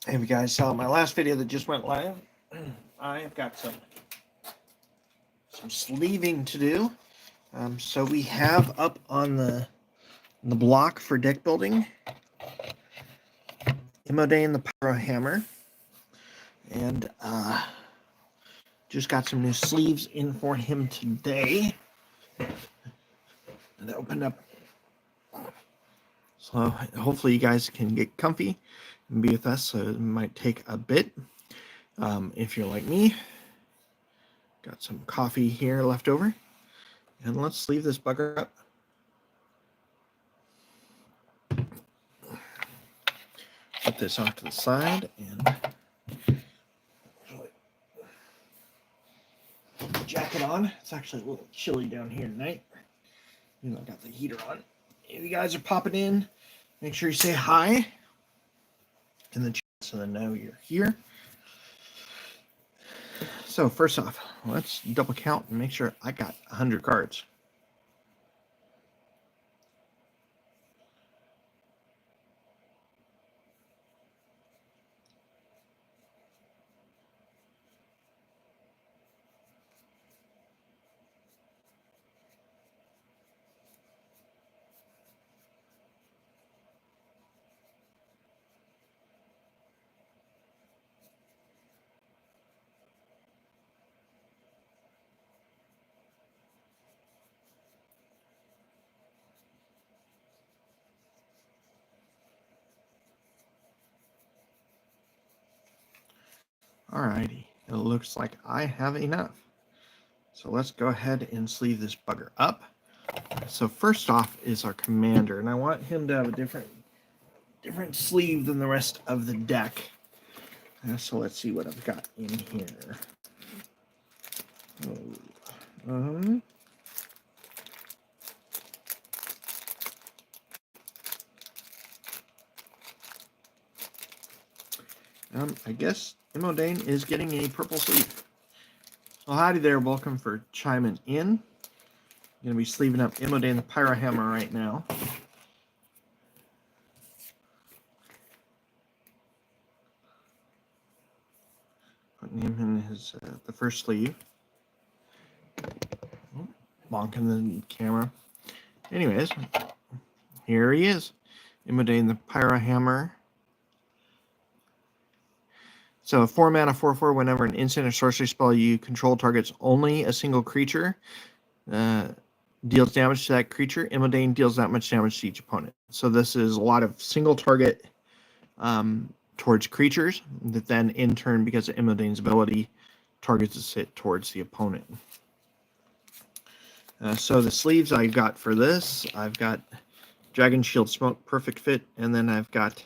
Hey, you guys saw my last video that just went live. I've got some sleeving to do. So we have up on the block for deck building, Imodane the Pyro Hammer, and just got some new sleeves in for him today. And opened up, so hopefully you guys can get comfy and be with us. So it might take a bit. If you're like me, got some coffee here left over, and let's sleeve this bugger up. Put this off to the side and put the jacket on. It's actually a little chilly down here tonight. You know, I got the heater on. If you guys are popping in, make sure you say hi in the chat so they know you're here. So first off, let's double count and make sure I got 100 cards. Alrighty, it looks like I have enough. So let's go ahead and sleeve this bugger up. So first off is our commander, and I want him to have a different sleeve than the rest of the deck. So let's see what I've got in here. I guess Imodane is getting a purple sleeve. So howdy there, welcome for chiming in. I'm going to be sleeving up Imodane the Pyro Hammer right now. Putting him in his the first sleeve. Bonking the camera. Anyways, here he is. Imodane the Pyro Hammer. So 4 mana, 4/4, whenever an instant or sorcery spell you control targets only a single creature, deals damage to that creature, Imodane deals that much damage to each opponent. So this is a lot of single target towards creatures that then in turn, because of Imodane's ability, targets it towards the opponent. So the sleeves I got for this, I've got Dragon Shield Smoke, perfect fit, and then I've got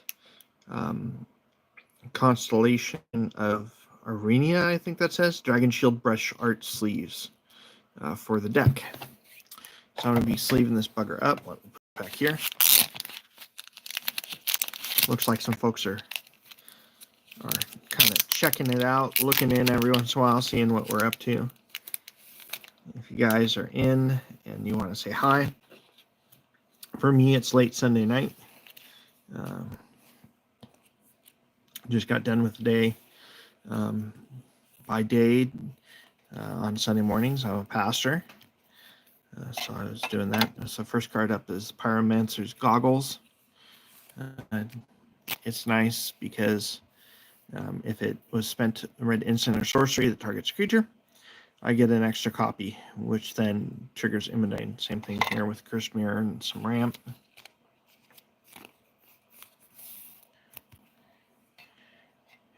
Constellation of Arenia, I think that says, Dragon Shield Brush Art sleeves for the deck. So I'm going to be sleeving this bugger up. Let me put it back here. Looks like some folks are kind of checking it out, looking in every once in a while, seeing what we're up to. If you guys are in and you want to say hi, for me it's late Sunday night. Just got done with the day by day on Sunday mornings. I'm a pastor, so I was doing that. So first card up is Pyromancer's Goggles. It's nice because if it was spent red instant or sorcery that targets a creature, I get an extra copy, which then triggers Imodane. Same thing here with Cursed Mirror and some ramp.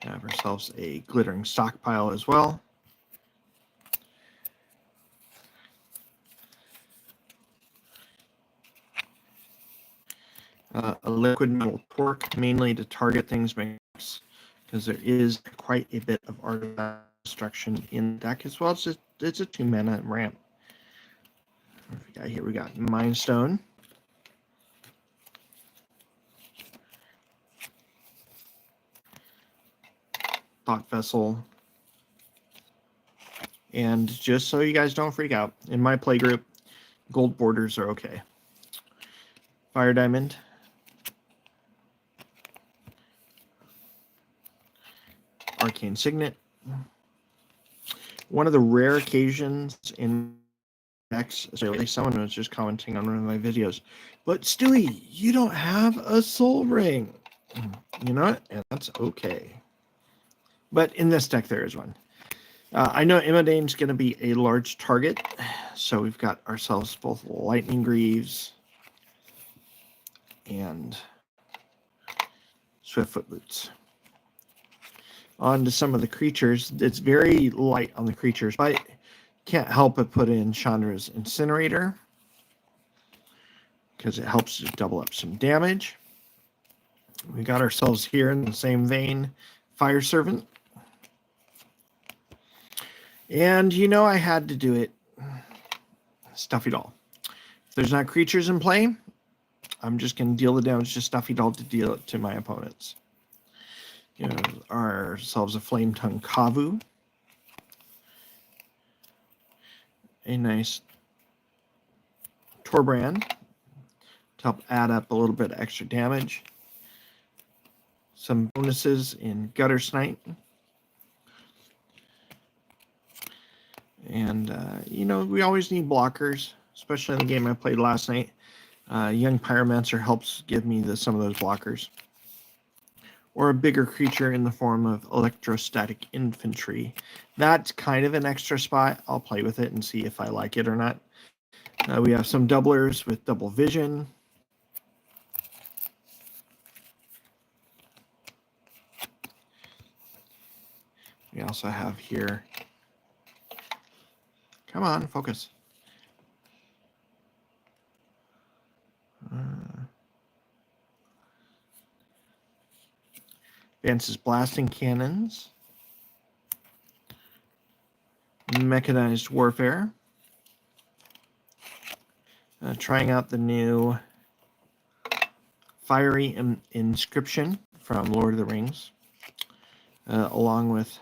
Have ourselves a Glittering Stockpile as well. A Liquid Metal Torque, mainly to target things, because there is quite a bit of artifact destruction in the deck as well. It's a 2 mana ramp. What we got here? We got Mind Stone. Thought Vessel. And just so you guys don't freak out, in my play group, gold borders are okay. Fire Diamond. Arcane Signet. One of the rare occasions in decks, so someone was just commenting on one of my videos, but Stewie, you don't have a Soul Ring. You know what? And that's okay. But in this deck, there is one. I know Imodane's going to be a large target, so we've got ourselves both Lightning Greaves and Swiftfoot Boots. On to some of the creatures. It's very light on the creatures, but can't help but put in Chandra's Incinerator because it helps to double up some damage. We got ourselves here in the same vein, Fire Servant. And you know I had to do it. Stuffy Doll. If there's not creatures in play, I'm just going to deal the damage to Stuffy Doll to deal it to my opponents. You know, ourselves a Flame Tongue Kavu. A nice Torbrand to help add up a little bit of extra damage. Some bonuses in Gutter Snipe. And, you know, we always need blockers, especially in the game I played last night. Young Pyromancer helps give me some of those blockers. Or a bigger creature in the form of Electrostatic Infantry. That's kind of an extra spot. I'll play with it and see if I like it or not. We have some doublers with Double Vision. We also have here... Come on, focus. Vance's Blasting Cannons. Mechanized Warfare. Trying out the new Fiery Inscription from Lord of the Rings. Along with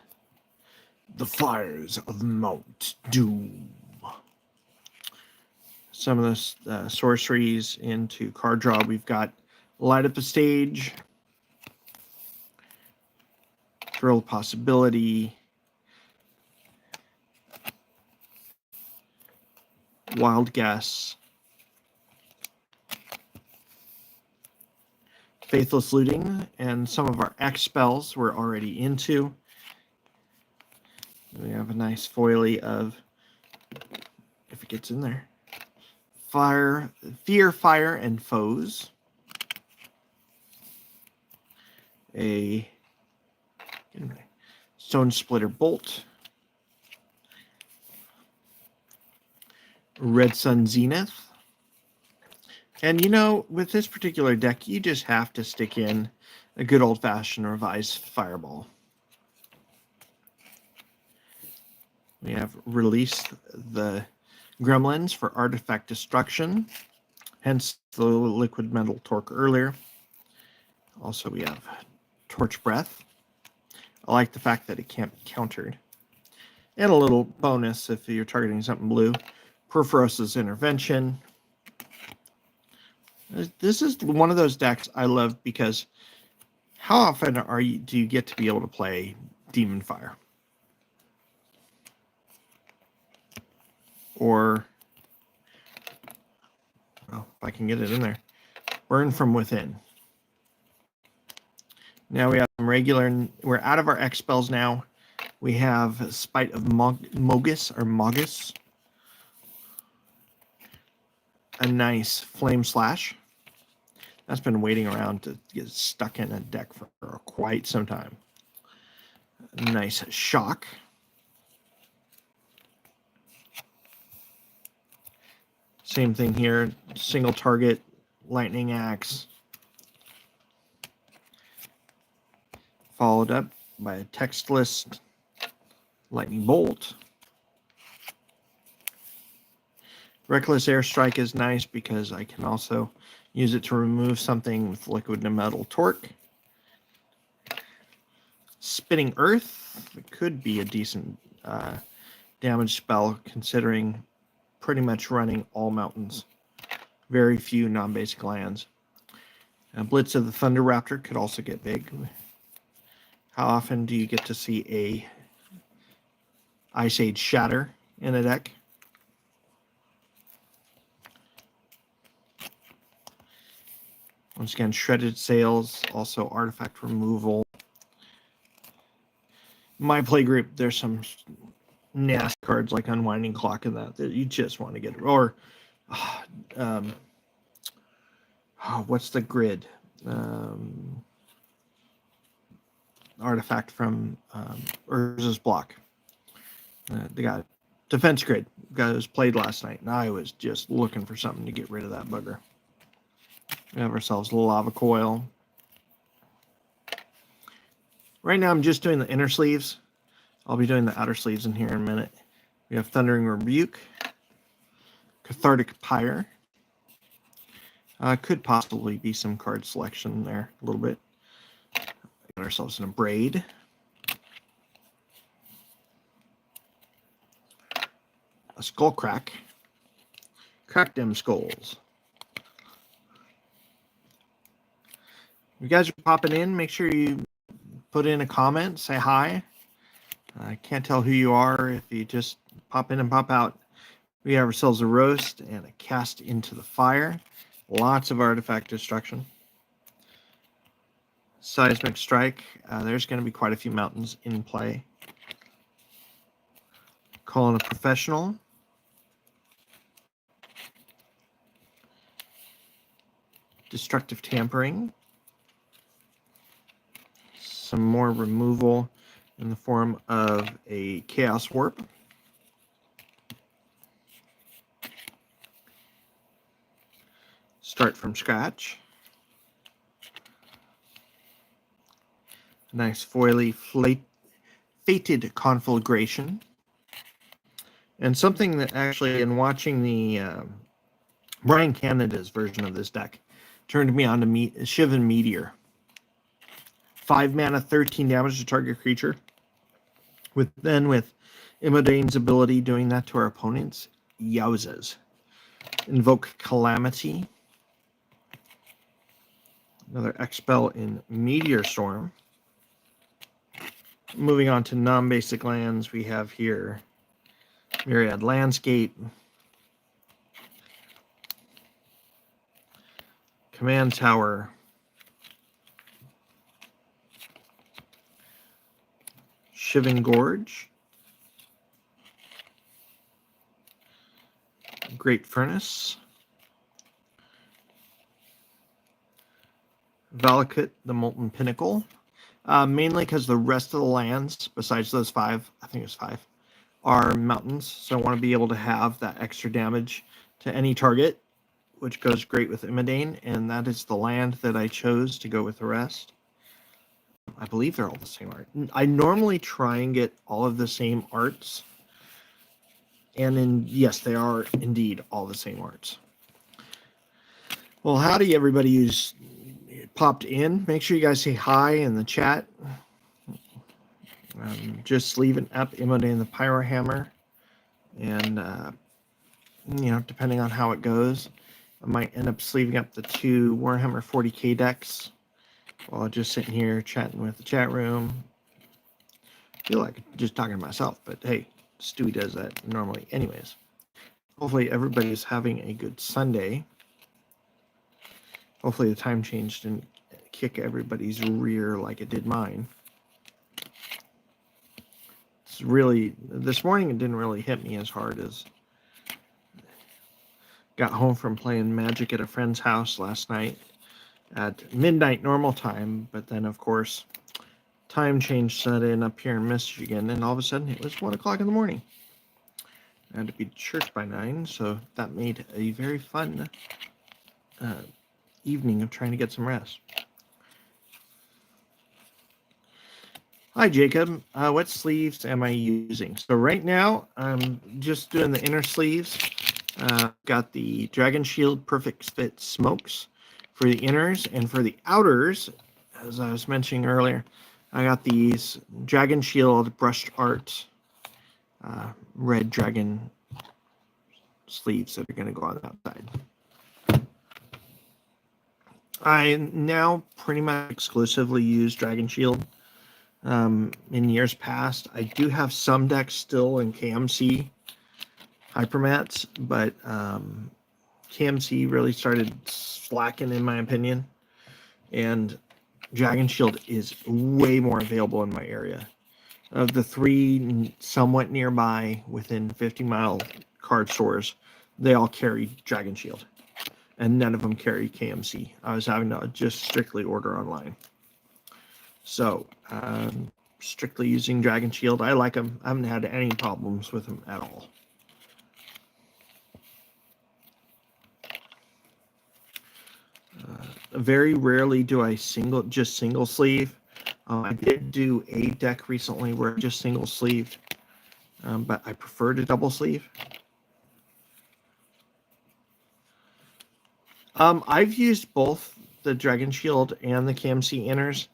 the Fires of Mount Doom. Some of the sorceries into card draw. We've got Light Up the Stage. Thrill of Possibility, Wild Guess, Faithless Looting, and some of our X spells we're already into. We have a nice foily of, if it gets in there, Fear, Fire, and Foes. A Stone Splitter Bolt. Red Sun Zenith. And you know, with this particular deck, you just have to stick in a good old-fashioned revised Fireball. We have released the Gremlins for Artifact Destruction, hence the Liquid Metal Torque earlier. Also, we have Torch Breath. I like the fact that it can't be countered. And a little bonus if you're targeting something blue. Perforos's Intervention. This is one of those decks I love because how often do you get to be able to play Demon Fire? Or, well, if I can get it in there, Burn from Within. Now we have some regular, we're out of our X spells now. We have Spite of Mogus. A nice Flame Slash. That's been waiting around to get stuck in a deck for quite some time. A nice Shock. Same thing here, single target, Lightning Axe. Followed up by a textless Lightning Bolt. Reckless Airstrike is nice because I can also use it to remove something with Liquid Metal Torque. Spinning Earth could be a decent damage spell considering pretty much running all mountains. Very few non-basic lands. Blitz of the Thunder Raptor could also get big. How often do you get to see a Ice Age Shatter in a deck? Once again, Shredded Sails, also artifact removal. My play group, there's some nasty cards like Unwinding Clock and that you just want to get. Or, what's the grid? Artifact from Urza's Block. They got Defense Grid. Guy was played last night, and I was just looking for something to get rid of that bugger. We have ourselves a Lava Coil. Right now, I'm just doing the inner sleeves. I'll be doing the outer sleeves in here in a minute. We have Thundering Rebuke, Cathartic Pyre. Could possibly be some card selection there a little bit. Got ourselves in a Braid. A Skull Crack. Crack them skulls. You guys are popping in. Make sure you put in a comment. Say hi. I can't tell who you are if you just pop in and pop out. We have ourselves a Roast and a Cast into the Fire. Lots of artifact destruction. Seismic Strike. There's going to be quite a few mountains in play. Calling a Professional. Destructive Tampering. Some more removal in the form of a Chaos Warp. Start from scratch. Nice foily Fated Conflagration. And something that actually, in watching the Brian Canada's version of this deck, turned me on to Shivan Meteor. 5 mana, 13 damage to target creature. With Imodane's ability doing that to our opponents, yowzas. Invoke Calamity. Another Expel in Meteor Storm. Moving on to non-basic lands, we have here Myriad Landscape, Command Tower, Shivan Gorge, Great Furnace, Valakut, the Molten Pinnacle, mainly because the rest of the lands, besides those 5, I think it's 5, are mountains, so I want to be able to have that extra damage to any target, which goes great with Imodane, and that is the land that I chose to go with the rest. I believe they're all the same art. I normally try and get all of the same arts, and yes, they are indeed all the same arts. Well, howdy everybody who's popped in. Make sure you guys say hi in the chat. Just leaving up Imodane the Pyrohammer, and depending on how it goes, I might end up sleeving up the 2 Warhammer 40k decks while just sitting here chatting with the chat room. I feel like just talking to myself, but hey, Stewie does that normally anyways. Hopefully everybody's having a good Sunday. Hopefully the time change didn't kick everybody's rear like it did mine. This morning it didn't really hit me as hard as got home from playing Magic at a friend's house last night at midnight normal time, but then of course time change set in up here in Michigan, and all of a sudden it was 1 o'clock in the morning. I had to be to church by 9, so that made a very fun evening of trying to get some rest. Hi, Jacob. What sleeves am I using? So right now, I'm just doing the inner sleeves. Got the Dragon Shield Perfect Fit Smokes for the inners, and for the outers, as I was mentioning earlier, I got these Dragon Shield Brushed Art red dragon sleeves that are going to go on the outside. I now pretty much exclusively use Dragon Shield. in years past. I do have some decks still in KMC Hypermats, but KMC really started slacking, in my opinion, and Dragon Shield is way more available in my area. Of the 3 somewhat nearby within 50-mile card stores, they all carry Dragon Shield, and none of them carry KMC. I was having to just strictly order online. So, strictly using Dragon Shield. I like them. I haven't had any problems with them at all. Very rarely do I just single sleeve. I did do a deck recently where I just single sleeved, but I prefer to double sleeve. I've used both the Dragon Shield and the KMC inners.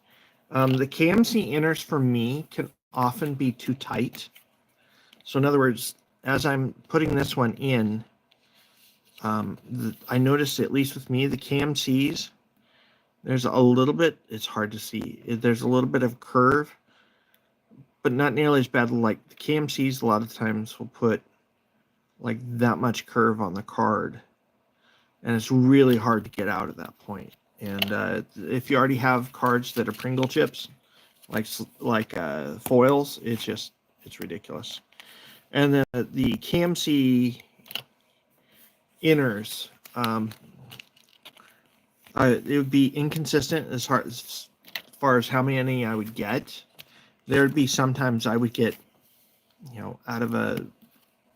The KMC inners for me can often be too tight. So in other words, as I'm putting this one in, I noticed, at least with me, the KMCs, there's a little bit, it's hard to see, there's a little bit of curve, but not nearly as bad. Like the KMCs a lot of times will put like that much curve on the card, and it's really hard to get out at that point. And if you already have cards that are Pringle chips, like foils, it's ridiculous. And then the KMC inners, it would be inconsistent as far as how many I would get. There would be sometimes I would get, out of a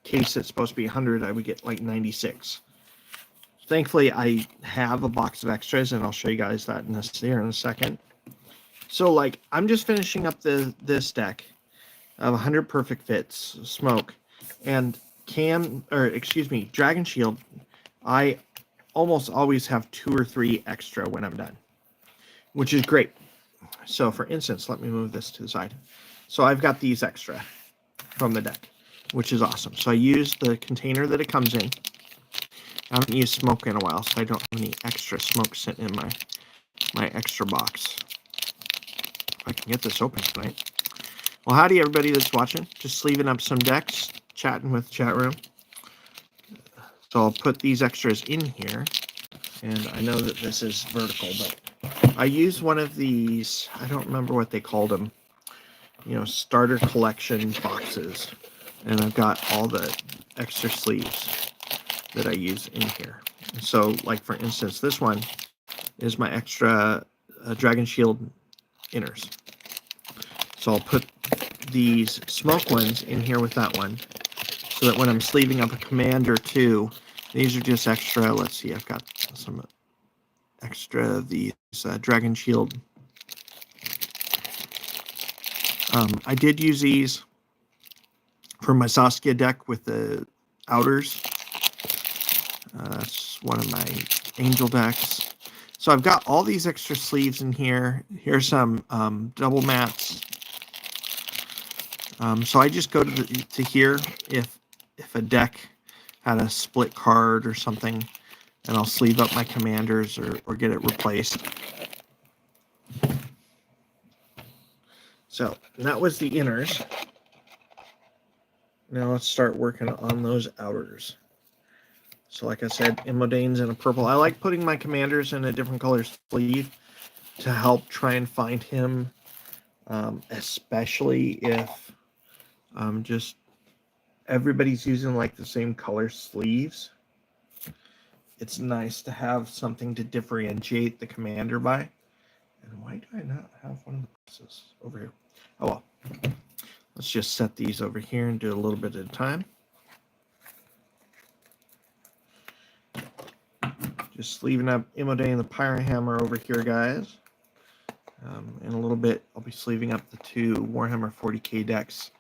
case that's supposed to be 100, I would get like 96. Thankfully, I have a box of extras, and I'll show you guys that in a second. So, like, I'm just finishing up this deck of 100 Perfect Fits Smoke, and Dragon Shield. I almost always have 2 or 3 extra when I'm done, which is great. So, for instance, let me move this to the side. So, I've got these extra from the deck, which is awesome. So, I use the container that it comes in. I haven't used smoke in a while, so I don't have any extra smoke sitting in my extra box. If I can get this open tonight. Well, howdy, everybody that's watching. Just sleeving up some decks, chatting with chat room. So I'll put these extras in here. And I know that this is vertical, but I used one of these, I don't remember what they called them, starter collection boxes. And I've got all the extra sleeves that I use in here. So, like, for instance, this one is my extra Dragon Shield inners. So I'll put these smoke ones in here with that one, so that when I'm sleeving up a command or two, these are just extra. Let's see, I've got some extra of these Dragon Shield. I did use these for my Saskia deck with the outers. That's one of my angel decks. So I've got all these extra sleeves in here. Here's some double mats. So I just go to here if a deck had a split card or something, and I'll sleeve up my commanders or get it replaced. So that was the inners. Now let's start working on those outers. So like I said, Imodane's in a purple. I like putting my commanders in a different color sleeve to help try and find him, especially if just everybody's using like the same color sleeves. It's nice to have something to differentiate the commander by. And why do I not have one of the boxes over here? Oh well. Let's just set these over here and do a little bit at a time. Just leaving up Imodane the Pirate Hammer over here, guys. In a little bit, I'll be sleeving up the 2 Warhammer 40k decks,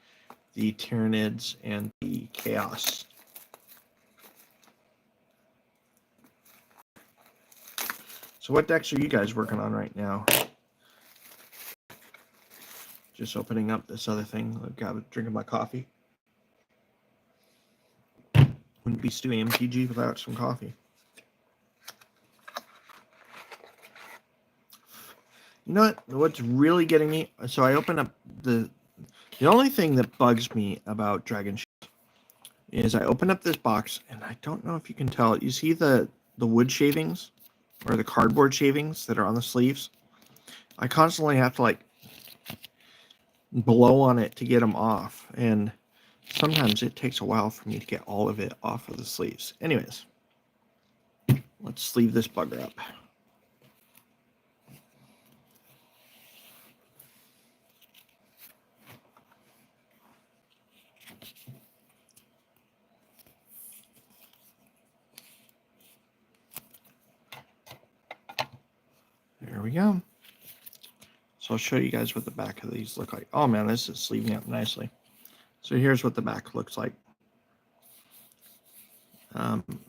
the Tyranids and the Chaos. So what decks are you guys working on right now? Just opening up this other thing. I've drinking my coffee. Wouldn't be StewieMTG without some coffee. You know what? What's really getting me? So I open up the only thing that bugs me about Dragon Shield is I open up this box and I don't know if you can tell. You see the wood shavings or the cardboard shavings that are on the sleeves? I constantly have to like blow on it to get them off, and sometimes it takes a while for me to get all of it off of the sleeves. Anyways, let's sleeve this bugger up. There we go. So I'll show you guys what the back of these look like. Oh man, this is sleeving up nicely. So here's what the back looks like.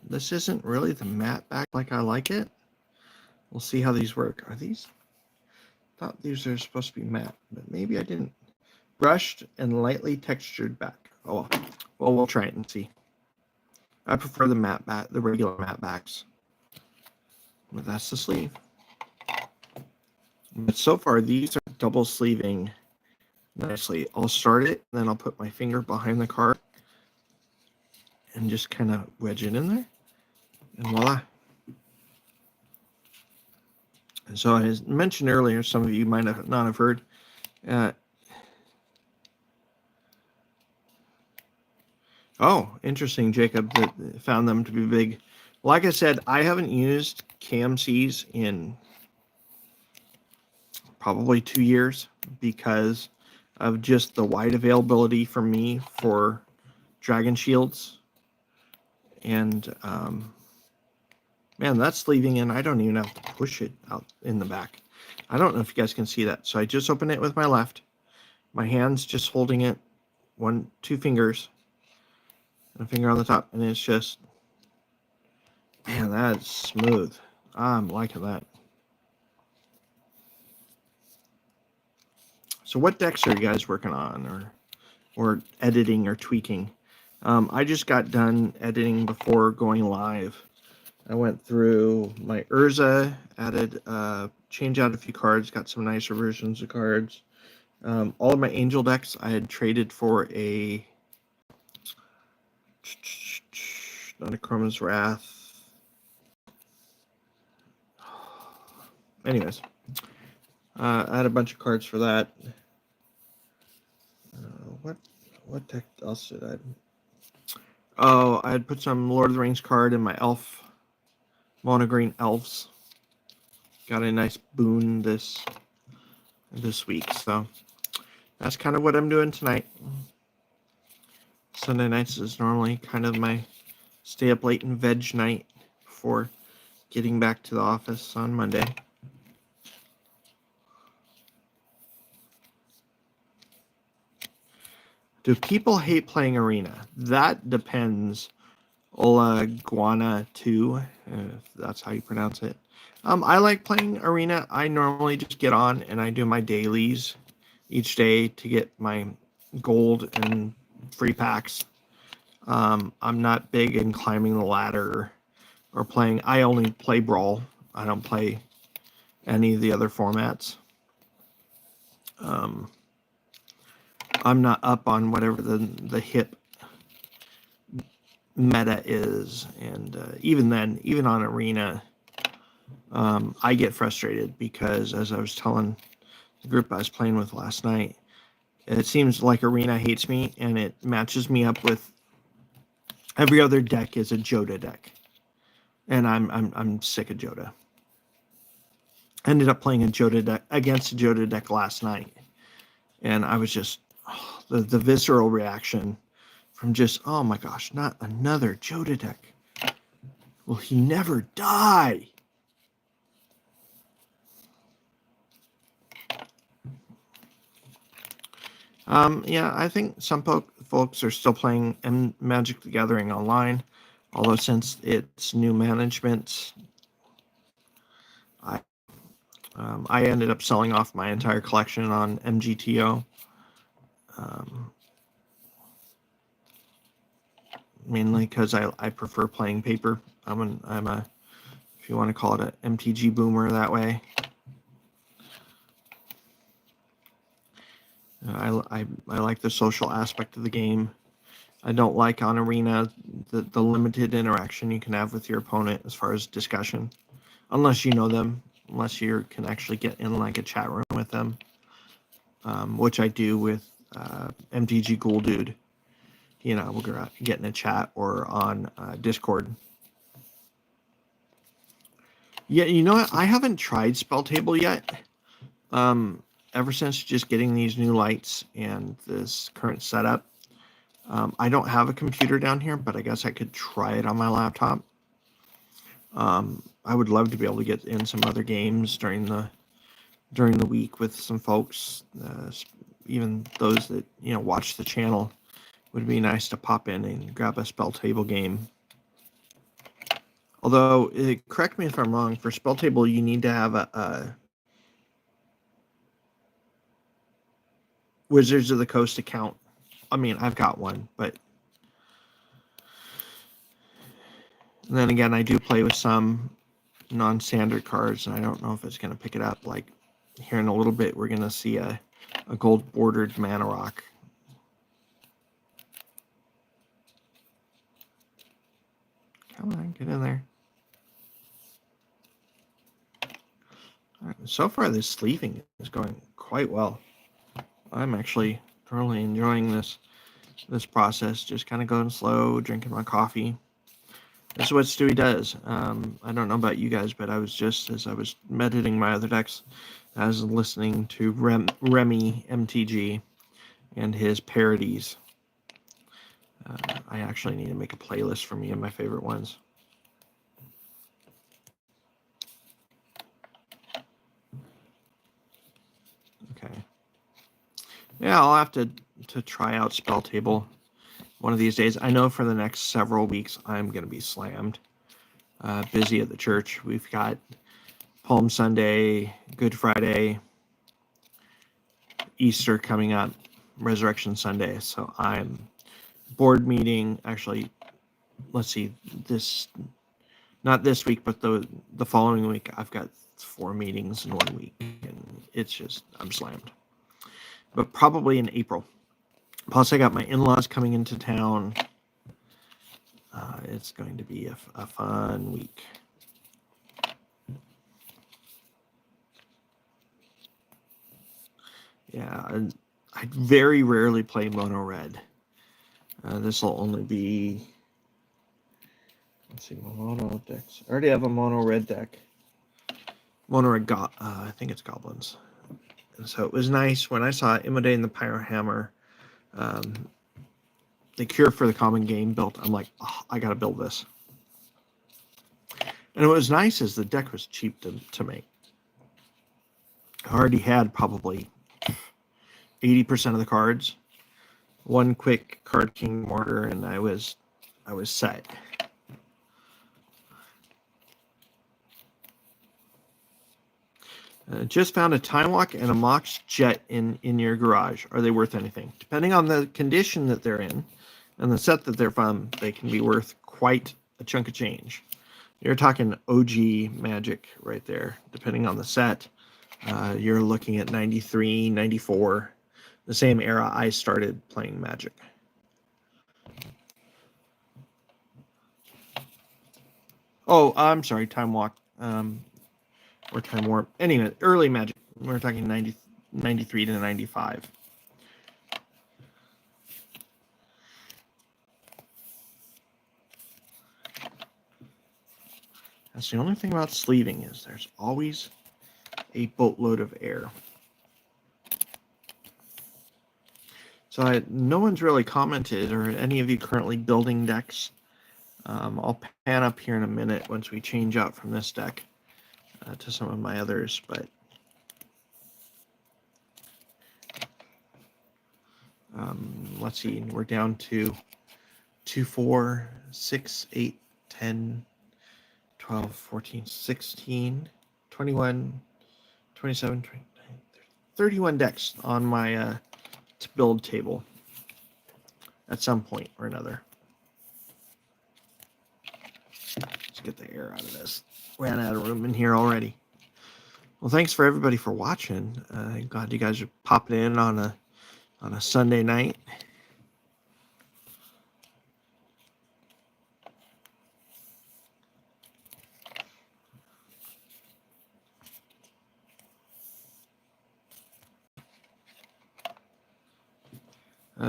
This isn't really the matte back like I like it. We'll see how these work. Are these? I thought these are supposed to be matte, but maybe I didn't. Brushed and lightly textured back. Oh, well, we'll try it and see. I prefer the matte back, the regular matte backs. But that's the sleeve. But so far, these are double sleeving nicely. I'll start it, then I'll put my finger behind the card and just kind of wedge it in there. And voila. And so as mentioned earlier, some of you might not have heard, oh, interesting, Jacob, that found them to be big. Like I said, I haven't used KMCs in probably 2 years because of just the wide availability for me for Dragon Shields. And man, that's sleeving in. I don't even have to push it out in the back. I don't know if you guys can see that. So I just open it with my left. My hand's just holding it, 2 fingers, and a finger on the top, and it's just, man, that's smooth. I'm liking that. So what decks are you guys working on or editing or tweaking? I just got done editing before going live. I went through my Urza, added, changed out a few cards, got some nicer versions of cards. All of my Angel decks I had traded for a not a Chroma's Wrath. Anyways, I had a bunch of cards for that. What deck else did I? Oh, I had put some Lord of the Rings card in my elf, mono green elves. Got a nice boon this week, so that's kind of what I'm doing tonight. Sunday nights is normally kind of my stay up late and veg night before getting back to the office on Monday. Do people hate playing Arena? That depends. Ola Guana 2, if that's how you pronounce it. I like playing Arena. I normally just get on and I do my dailies each day to get my gold and free packs. I'm not big in climbing the ladder or playing. I only play Brawl. I don't play any of the other formats. I'm not up on whatever the hip meta is, and even then, even on Arena, I get frustrated because, as I was telling the group I was playing with last night, it seems like Arena hates me, and it matches me up with every other deck is a Joda deck, and I'm sick of Joda. Ended up playing a Joda deck against a Joda deck last night, and I was just the visceral reaction from just, oh my gosh, not another Joda deck. Will he never die? Yeah, I think some folks are still playing Magic the Gathering online, although since it's new management, I ended up selling off my entire collection on MGTO. Mainly because I prefer playing paper. I'm a if you want to call it an MTG boomer that way. I like the social aspect of the game. I don't like on Arena the limited interaction you can have with your opponent as far as discussion, unless you know them, unless you can actually get in like a chat room with them, which I do with MTG Ghoul Dude. We'll get in a chat or on Discord. Yeah, you know what? I haven't tried Spell Table yet. Ever since just getting these new lights and this current setup. I don't have a computer down here, but I guess I could try it on my laptop. I would love to be able to get in some other games during the week with some folks, even those that watch the channel. Would be nice to pop in and grab a Spell Table game. Although, correct me if I'm wrong, for Spell Table you need to have a Wizards of the Coast account. I mean, I've got one, but and then again, I do play with some non-standard cards, and I don't know if it's going to pick it up. Like here in a little bit, we're going to see a gold-bordered Mana Rock. Come on, get in there. All right, so far, this sleeving is going quite well. I'm actually thoroughly enjoying this process. Just kind of going slow, drinking my coffee. This is what Stewie does. I don't know about you guys, but as I was meditating my other decks, I was listening to StewieMTG and his parodies. I actually need to make a playlist for me and my favorite ones. Okay. Yeah, I'll have to try out Spell Table one of these days. I know for the next several weeks I'm going to be slammed. Busy at the church. We've got Palm Sunday, Good Friday, Easter coming up, Resurrection Sunday. So I'm board meeting. Actually, let's see, not this week, but the following week, I've got 4 meetings in 1 week, and it's just, I'm slammed. But probably in April. Plus, I got my in-laws coming into town. It's going to be a fun week. Yeah, I very rarely play mono red. This will only be, let's see, mono decks. I already have a mono red deck. Mono red, I think it's goblins. And so it was nice when I saw Imodane the Pyrohammer, the Cure for the Common Game built. I'm like, oh, I got to build this. And what was nice is the deck was cheap to make. I already had probably 80% of the cards. One quick Card King Mortar, and I was set. Just found a Time Walk and a Mox Jet in your garage. Are they worth anything? Depending on the condition that they're in and the set that they're from, they can be worth quite a chunk of change. You're talking OG Magic right there. Depending on the set, you're looking at 93, 94, the same era I started playing Magic. Oh, I'm sorry, Time Walk. Or Time Warp. Anyway, early Magic. We're talking 93 to 95. That's the only thing about sleeving is there's always a boatload of air. So no one's really commented, or any of you currently building decks. I'll pan up here in a minute once we change out from this deck to some of my others, but let's see, we're down to 2, 4, 6, 8, 10, 12, 14, 16, 21, 27, 29, 31 decks on my build table at some point or another. Let's get the air out of this. Ran out of room in here already. Well, thanks for everybody for watching. Glad you guys are popping in on a on a Sunday night.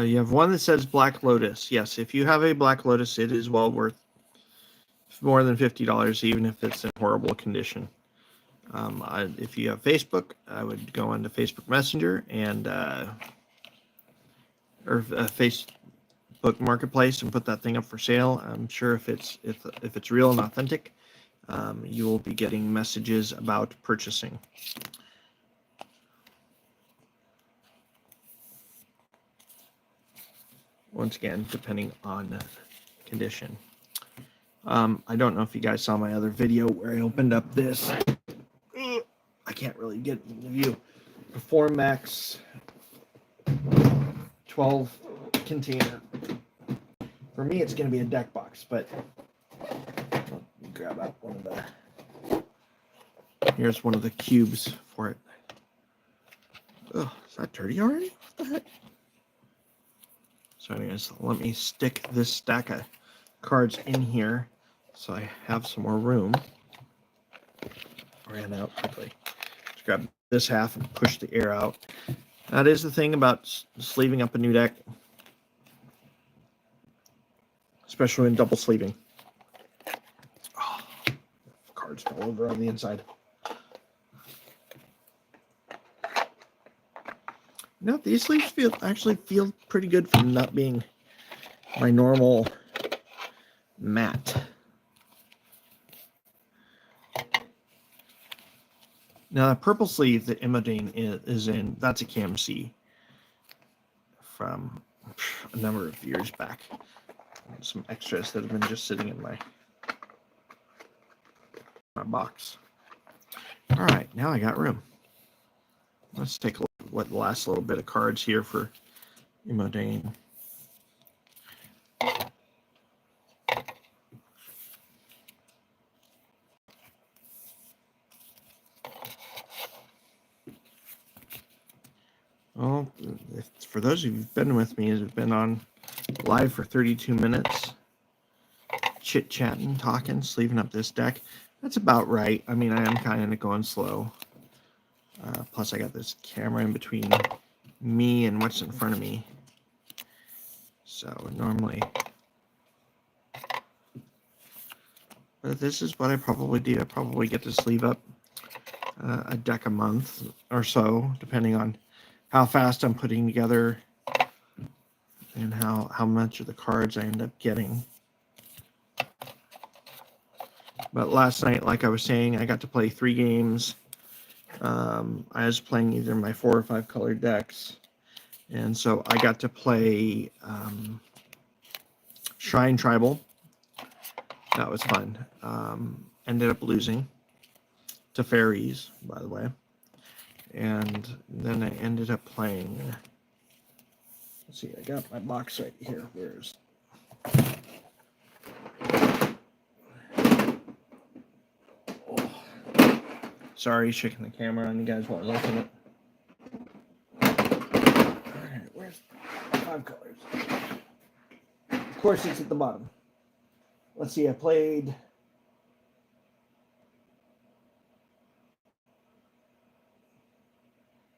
You have one that says Black Lotus. Yes, if you have a Black Lotus, it is well worth more than $50, even if it's in horrible condition. If you have Facebook, I would go onto Facebook Messenger and or Facebook Marketplace and put that thing up for sale. I'm sure if it's real and authentic, you will be getting messages about purchasing. Once again, depending on condition. I don't know if you guys saw my other video where I opened up this. I can't really get the view. Perform Max 12 container. For me, it's going to be a deck box, but let me grab out one of the. Here's one of the cubes for it. Oh, is that dirty already? What the heck? So anyways, let me stick this stack of cards in here so I have some more room. Ran out quickly. Just grab this half and push the air out. That is the thing about sleeving up a new deck, especially when double sleeving. Oh, cards fell over on the inside. No, these sleeves actually feel pretty good from not being my normal matte. Now, the purple sleeve that Imodane is in, that's a KMC from a number of years back. Some extras that have been just sitting in my box. All right, now I got room. Let's take a look at what the last little bit of cards here for Imodane. Well, for those of you who've been with me, who've been on live for 32 minutes, chit-chatting, talking, sleeving up this deck, that's about right. I mean, I am kind of going slow. Plus, I got this camera in between me and what's in front of me. So, normally... But this is what I probably do. I probably get to sleeve up a deck a month or so, depending on how fast I'm putting together and how much of the cards I end up getting. But last night, like I was saying, I got to play 3 games. I was playing either my 4 or 5 colored decks. And so I got to play Shrine Tribal. That was fun. Ended up losing to Fairies, by the way. And then I ended up playing... Let's see, I got my box right here. Where's... Sorry, shaking the camera on you guys while I open it. Alright, where's 5 colors? Of course, it's at the bottom. Let's see, I played...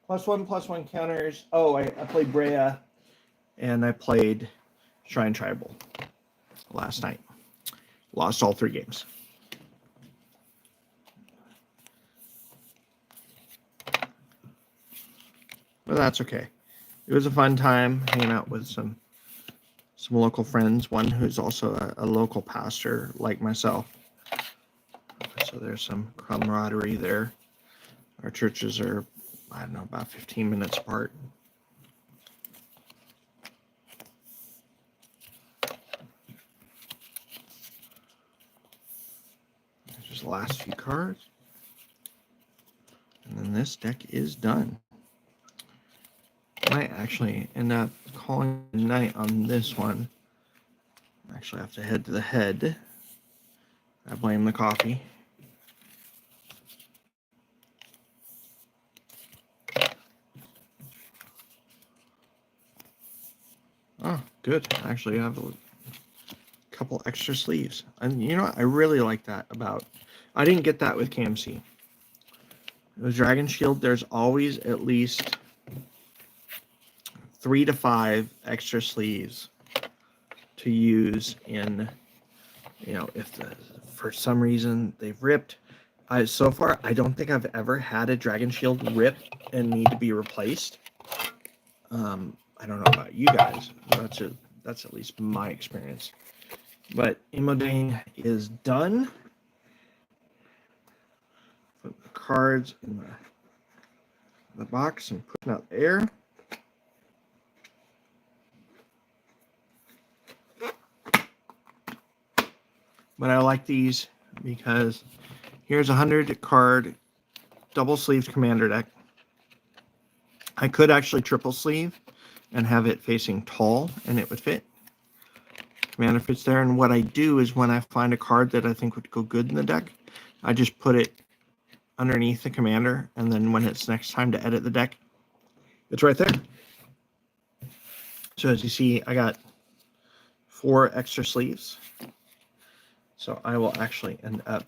+1/+1 counters. Oh, I played Brea, and I played Shrine Tribal last night. Lost all 3 games. But that's okay. It was a fun time hanging out with some local friends. One who's also a local pastor like myself. So there's some camaraderie there. Our churches are, I don't know, about 15 minutes apart. There's just the last few cards. And then this deck is done. I might actually end up calling it a night on this one. I actually have to head to the head. I blame the coffee. Oh, good. Actually, I have a couple extra sleeves. And you know what? I really like that about... I didn't get that with KMC. With Dragon Shield, there's always at least 3 to 5 extra sleeves to use in, if for some reason they've ripped. So far, I don't think I've ever had a Dragon Shield rip and need to be replaced. I don't know about you guys. That's at least my experience. But Imodane is done. Put the cards in the box and putting out the air. But I like these because here's a 100 card double sleeved commander deck. I could actually triple sleeve and have it facing tall and it would fit. Commander fits there, and what I do is when I find a card that I think would go good in the deck, I just put it underneath the commander, and then when it's next time to edit the deck, it's right there. So as you see, I got 4 extra sleeves. So I will actually end up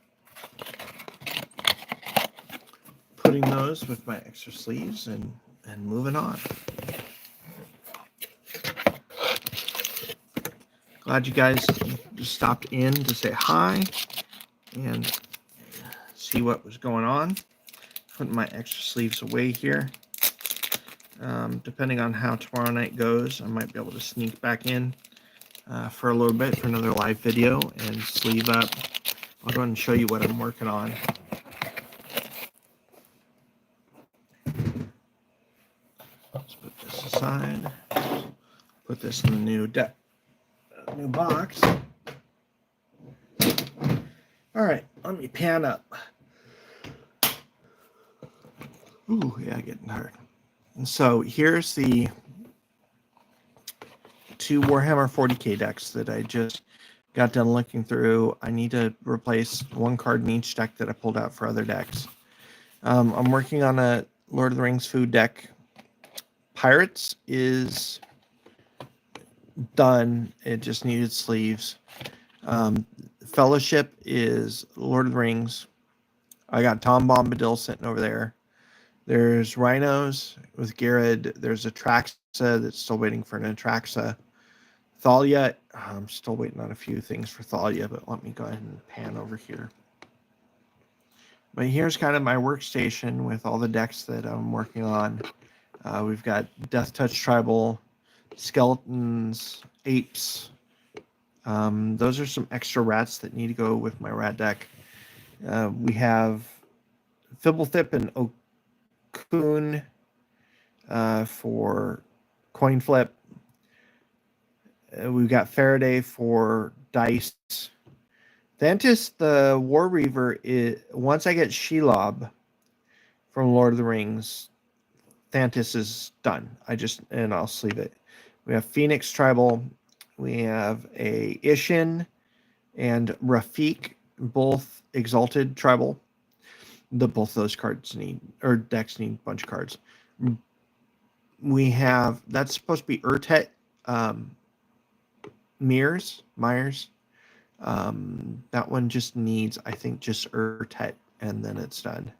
putting those with my extra sleeves and moving on. Glad you guys just stopped in to say hi and see what was going on. Putting my extra sleeves away here. Depending on how tomorrow night goes, I might be able to sneak back in for a little bit for another live video and sleeve up. I'll go ahead and show you what I'm working on. Let's put this aside. Put this in the new box. All right, let me pan up. Ooh, yeah, getting hard. And so here's the 2 Warhammer 40k decks that I just got done looking through. I need to replace 1 card in each deck that I pulled out for other decks. I'm working on a Lord of the Rings food deck. Pirates is done. It just needed sleeves. Fellowship is Lord of the Rings. I got Tom Bombadil sitting over there. There's Rhinos with Garrett. There's Atraxa that's still waiting for an Atraxa. Thalia, I'm still waiting on a few things for Thalia, but let me go ahead and pan over here. But here's kind of my workstation with all the decks that I'm working on. We've got Death Touch Tribal, Skeletons, Apes. Those are some extra rats that need to go with my rat deck. We have Fibblethip and Okun for coin flip. We've got Faraday for dice. Thantis, the War Reaver, is once I get Shelob from Lord of the Rings, Thantis is done. I'll sleeve it. We have Phoenix Tribal. We have a Ishin and Rafik, both Exalted Tribal. Both those cards decks need a bunch of cards. We have, that's supposed to be Urtet Myers. That one just needs, I think, just Urtet, and then it's done.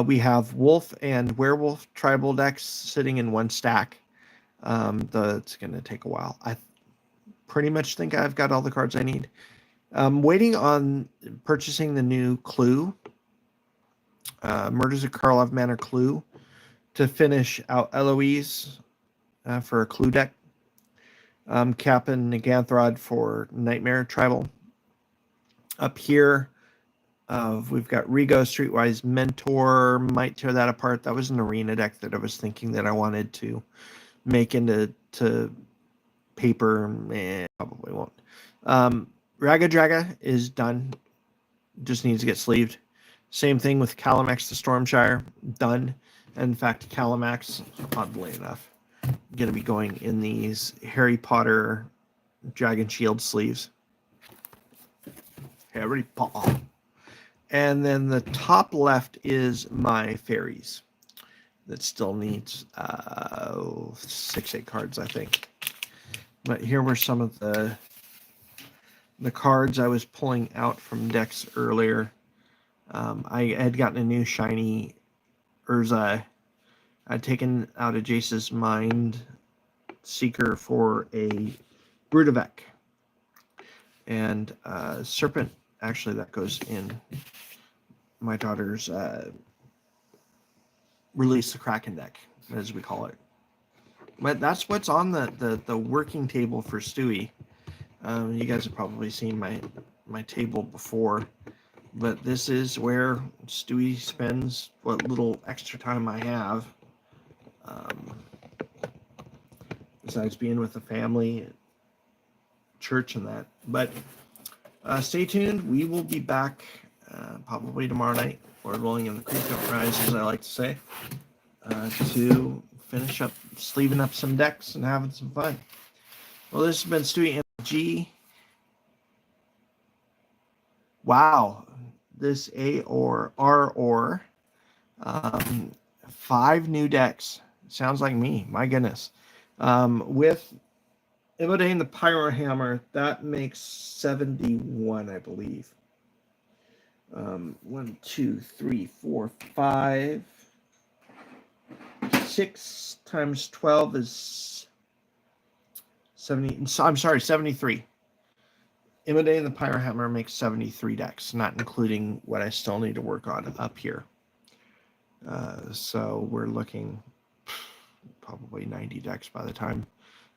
We have Wolf and Werewolf tribal decks sitting in 1 stack. It's going to take a while. I pretty much think I've got all the cards I need. I'm waiting on purchasing the new Clue, Murders of Karlov Manor Clue, to finish out Eloise for a Clue deck. Cap and Neganthrod for Nightmare Tribal. Up here, we've got Rigo, Streetwise Mentor. Might tear that apart. That was an arena deck that I was thinking that I wanted to make into paper. Probably won't. Raga Draga is done. Just needs to get sleeved. Same thing with Calamax the Stormshire. Done. In fact, Calamax, oddly enough, going to be going in these Harry Potter Dragon Shield sleeves. Harry Potter. And then the top left is my fairies. That still needs 6-8 cards, I think. But here were some of the cards I was pulling out from decks earlier. I had gotten a new shiny Urza. I'd taken out a Jace's Mind Seeker for a Brutavec. And Serpent, actually, that goes in my daughter's Release the Kraken deck, as we call it. But that's what's on the working table for Stewie. You guys have probably seen my table before, but this is where Stewie spends what little extra time I have, besides being with the family, church, and that. But stay tuned. We will be back probably tomorrow night, or rolling in the creek don't rise, as I like to say, to finish up sleeving up some decks and having some fun. Well, this has been StewieMTG. Wow, this A or R or 5 new decks. Sounds like me. My goodness. With Imodane the Pyro Hammer, that makes 71, I believe. 1, 2, 3, 4, 5. 6 times 12 is 70. I'm sorry, 73. Imodane the Pyro Hammer makes 73 decks, not including what I still need to work on up here. So we're looking probably 90 decks by the time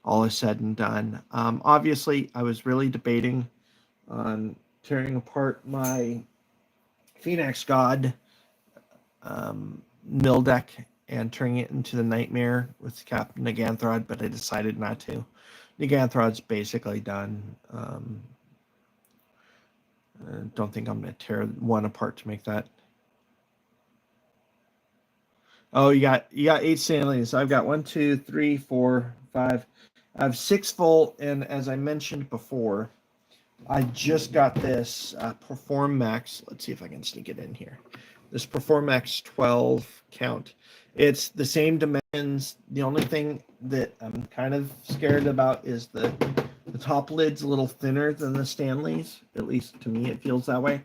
all is said and done. Obviously, I was really debating on tearing apart my Phoenix God mill deck and turning it into the Nightmare with Captain Neganthrod, but I decided not to. Neganthod's basically done. Don't think I'm going to tear one apart to make that. Oh, you got 8 Stanleys. I've got 1, 2, 3, 4, 5. I have 6 full, and as I mentioned before, I just got this Perform Max. Let's see if I can sneak it in here. This Perform Max 12 count. It's the same dimensions. The only thing that I'm kind of scared about is the top lid's a little thinner than the Stanleys. At least to me, it feels that way.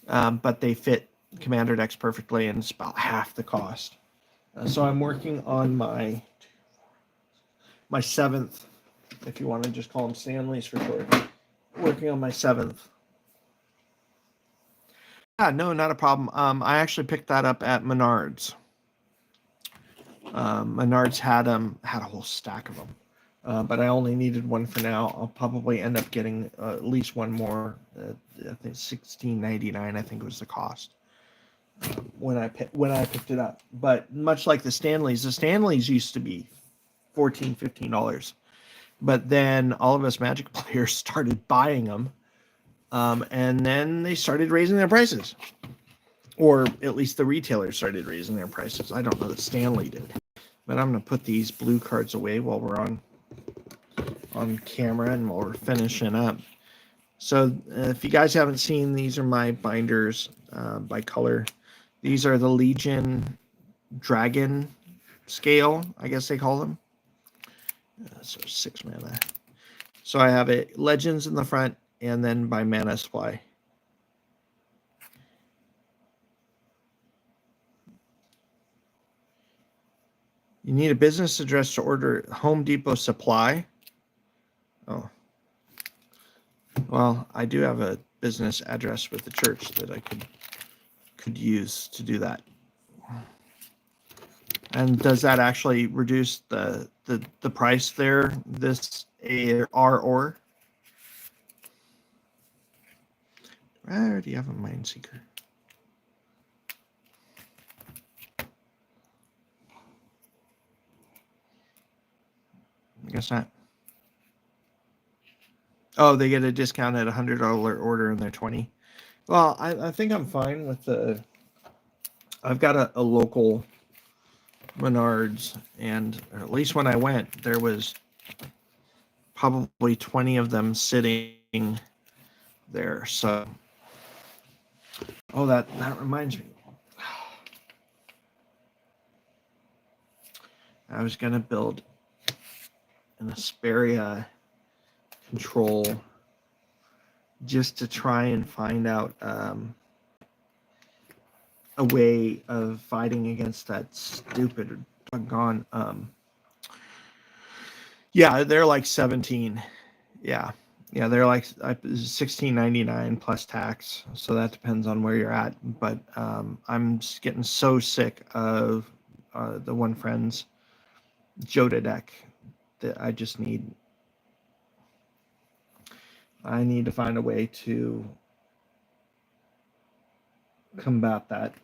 But they fit Commander decks perfectly, and it's about half the cost. So I'm working on my 7th, if you want to just call them Stanleys for short. Working on my 7th. Yeah, no, not a problem. I actually picked that up at Menards. Menards had a whole stack of them, but I only needed one for now. I'll probably end up getting at least one more. I think $16.99. I think was the cost when I picked it up. But much like the Stanleys used to be $14, $15, but then all of us Magic players started buying them, and then they started raising their prices. Or at least the retailers started raising their prices. I don't know that Stanley did. But I'm going to put these blue cards away while we're on camera and while we're finishing up. So if you guys haven't seen, these are my binders by color. These are the Legion Dragon scale, I guess they call them. So 6 mana. So I have it Legends in the front, and then by mana supply. You need a business address to order Home Depot supply. Oh. Well, I do have a business address with the church that I could use to do that. And does that actually reduce the price there, this AR or? I already have a Mindseeker. I guess not. Oh, they get a discount at $100 order and they're $20. Well, I think I'm fine with the. I've got a local Menards, and at least when I went, there was probably 20 of them sitting there. So, oh, that reminds me. I was gonna build an Asperia control just to try and find out a way of fighting against that stupid doggone. Yeah, they're like 17. Yeah, they're like $16.99 plus tax. So that depends on where you're at. But I'm just getting so sick of the One Friends Joda deck that I just need. I need to find a way to combat that.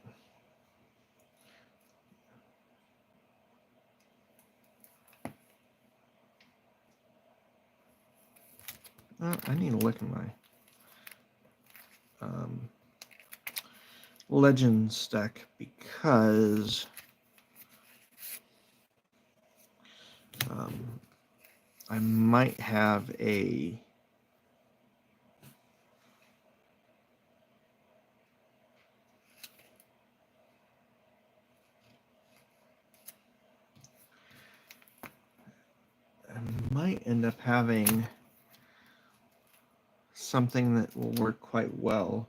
I need to look at my Legends deck because I might have a end up having something that will work quite well.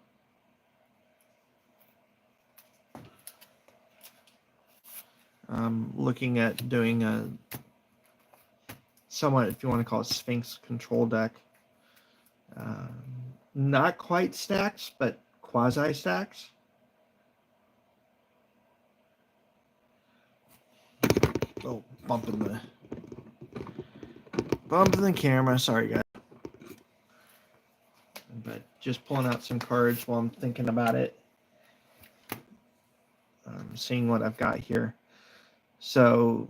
I'm looking at doing a somewhat, if you want to call it, Sphinx control deck. Not quite stacks, but quasi stacks. Oh, bumping the camera. Sorry, guys. But just pulling out some cards while I'm thinking about it. Seeing what I've got here. So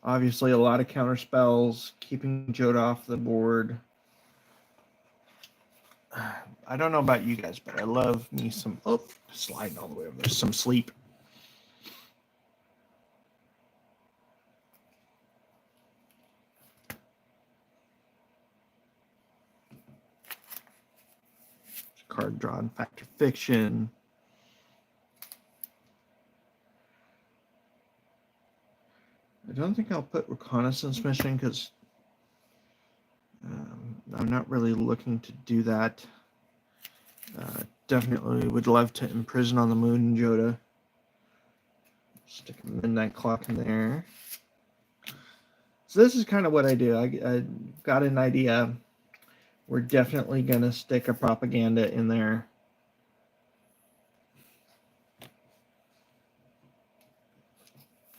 obviously a lot of counter spells, keeping Joda off the board. I don't know about you guys, but I love me some sliding all the way over there. Some sleep. Card drawn, Fact or Fiction. I don't think I'll put Reconnaissance Mission because I'm not really looking to do that. Definitely would love to Imprison on the Moon Joda. Stick a Midnight Clock in there. So this is kind of what I do. I got an idea. We're definitely going to stick a propaganda in there.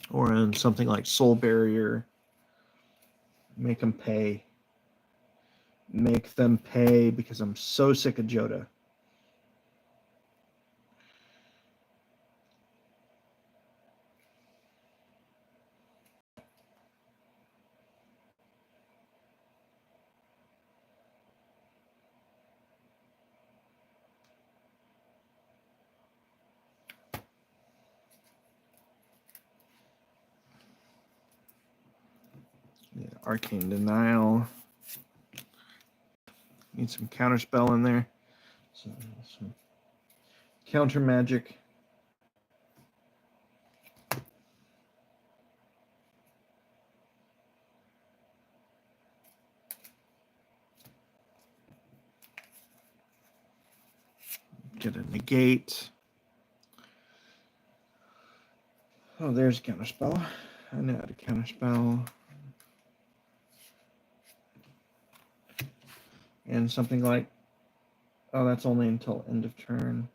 Or in something like Soul Barrier. Make them pay. Make them pay because I'm so sick of Joda. Yeah, Arcane Denial. Need some counter spell in there. So, some counter magic. Get a negate. Oh, there's a counter spell. I know how to counter spell. And something like, oh, that's only until end of turn.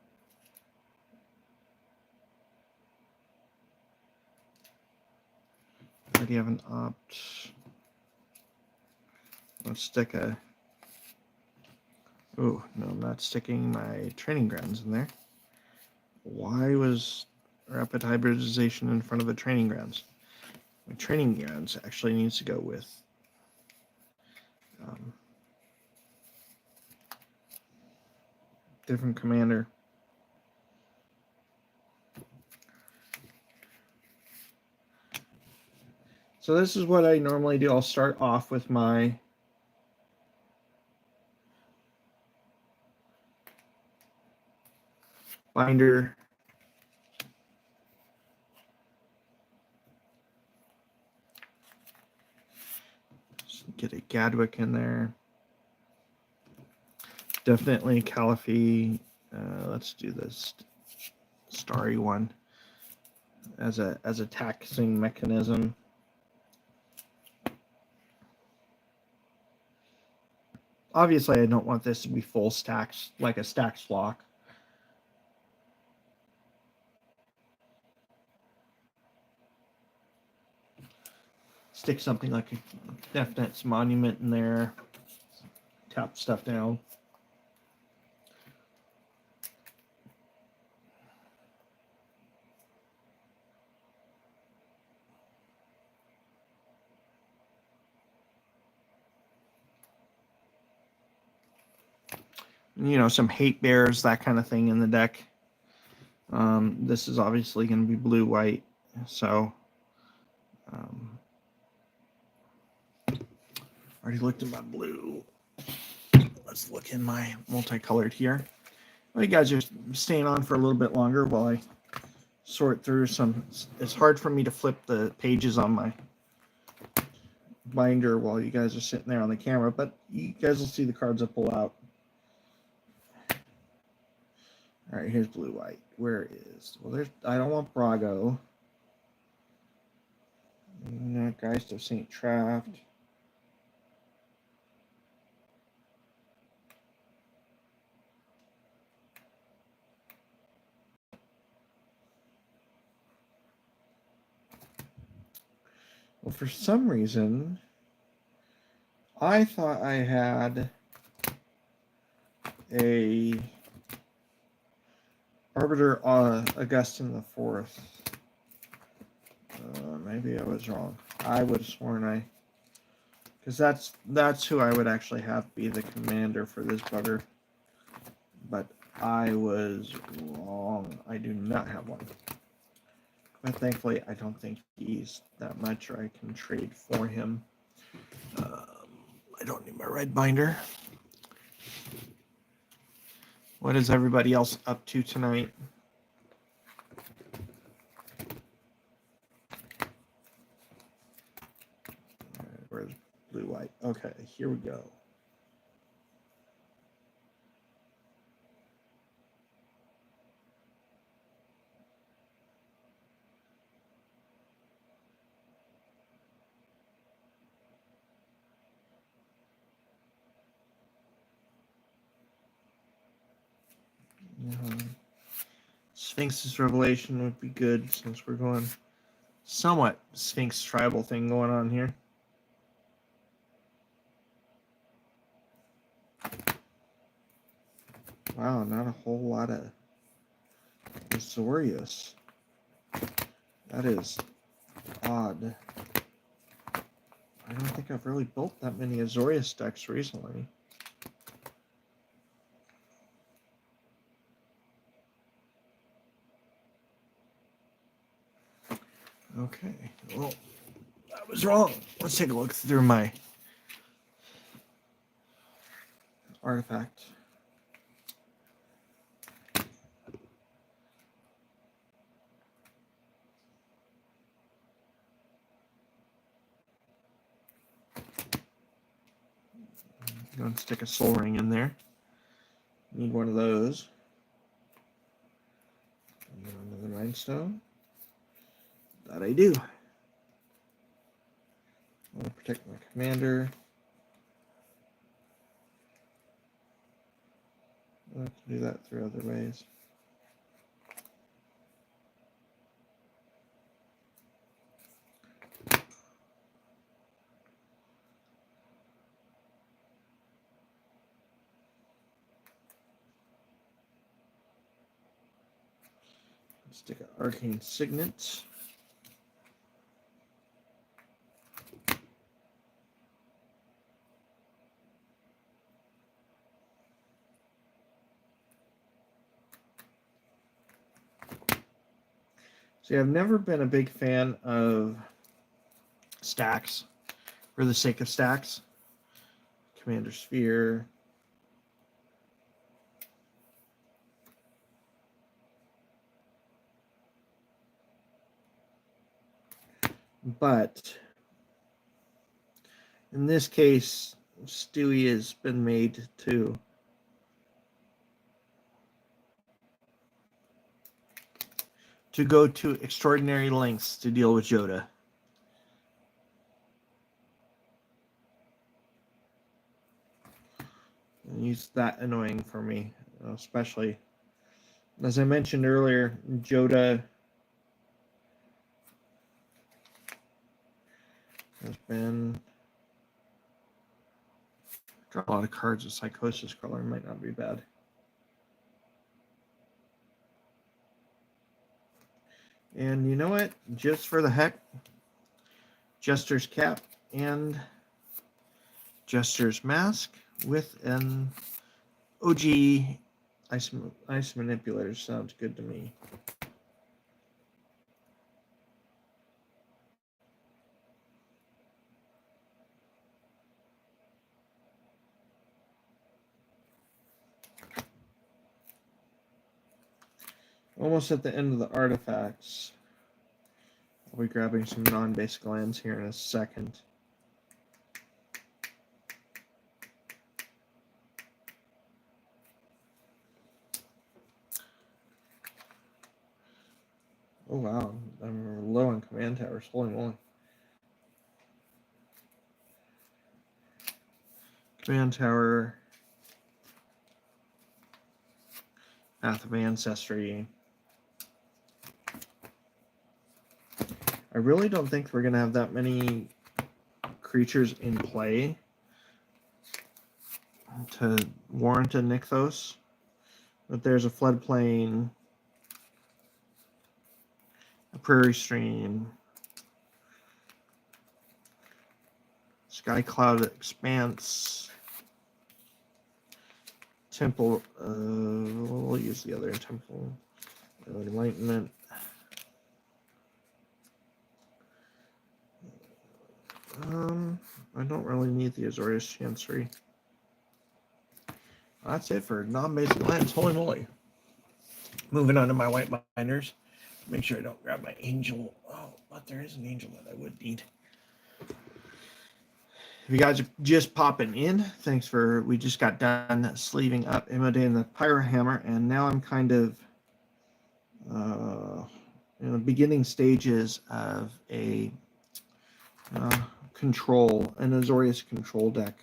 Already have an opt. Let's stick a. Oh, no, I'm not sticking my training grounds in there. Why was rapid hybridization in front of the training grounds? My training grounds actually needs to go with different commander. So this is what I normally do. I'll start off with my binder. Get a Gadwick in there. Definitely Caliphate. Let's do this starry one as a taxing mechanism. Obviously, I don't want this to be full stacks like a stacks lock. Stick something like a Definite's Monument in there. Tap stuff down. You know, some hate bears, that kind of thing in the deck. This is obviously going to be blue-white, so already looked at my blue. Let's look in my multicolored here. Well, you guys are staying on for a little bit longer while I sort through some. It's hard for me to flip the pages on my binder while you guys are sitting there on the camera, but you guys will see the cards I pull out. All right, here's blue-white. Where is? Well, there's. I don't want Brago. No, Geist of St. Traft. Well, for some reason, I thought I had a Arbiter Augustine the Fourth. Maybe I was wrong. I would have sworn because that's who I would actually have be the commander for this bugger. But I was wrong. I do not have one. But thankfully, I don't think he's that much, or I can trade for him. I don't need my red binder. What is everybody else up to tonight? Where's blue-white? Okay, here we go. Sphinx's Revelation would be good since we're going somewhat Sphinx tribal thing going on here. Wow, not a whole lot of Azorius. That is odd. I don't think I've really built that many Azorius decks recently. Okay, well, I was wrong. Let's take a look through my artifact. Go and stick a soul ring in there. Need one of those. Another rhinestone. That I do. I want to protect my commander. I can do that through other ways. Stick an Arcane Signet. See, I've never been a big fan of stacks for the sake of stacks. Commander Sphere. But in this case, Stewie has been made to go to extraordinary lengths to deal with Joda. And he's that annoying for me, especially. As I mentioned earlier, Joda has been... Draw a lot of cards with Psychosis color, might not be bad. And you know what? Just for the heck, Jester's Cap and Jester's Mask with an OG Ice Manipulator sounds good to me. Almost at the end of the artifacts. I'll be grabbing some non-basic lands here in a second. Oh wow, I'm low on command towers. Holy moly. Command tower. Path of Ancestry. I really don't think we're going to have that many creatures in play to warrant a Nykthos. But there's a Floodplain, a Prairie Stream, Sky Cloud Expanse, Temple, we'll use the other Temple, Enlightenment. I don't really need the Azorius Chancery. That's it for non-basic lands. Holy moly. Moving on to my white binders. Make sure I don't grab my angel. Oh, but there is an angel that I would need. If you guys are just popping in, thanks for... We just got done sleeving up Imoday and the Pyrohammer, and now I'm kind of in the beginning stages of a control, an Azorius control deck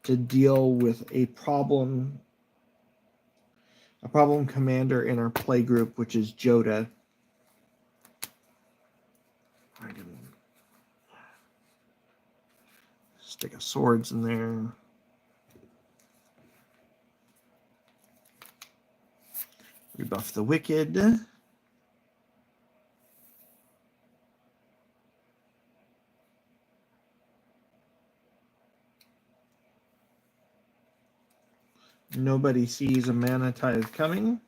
to deal with a problem commander in our play group, which is Joda. I can stick a swords in there. Rebuff the wicked. Nobody sees a Mana Tithe coming.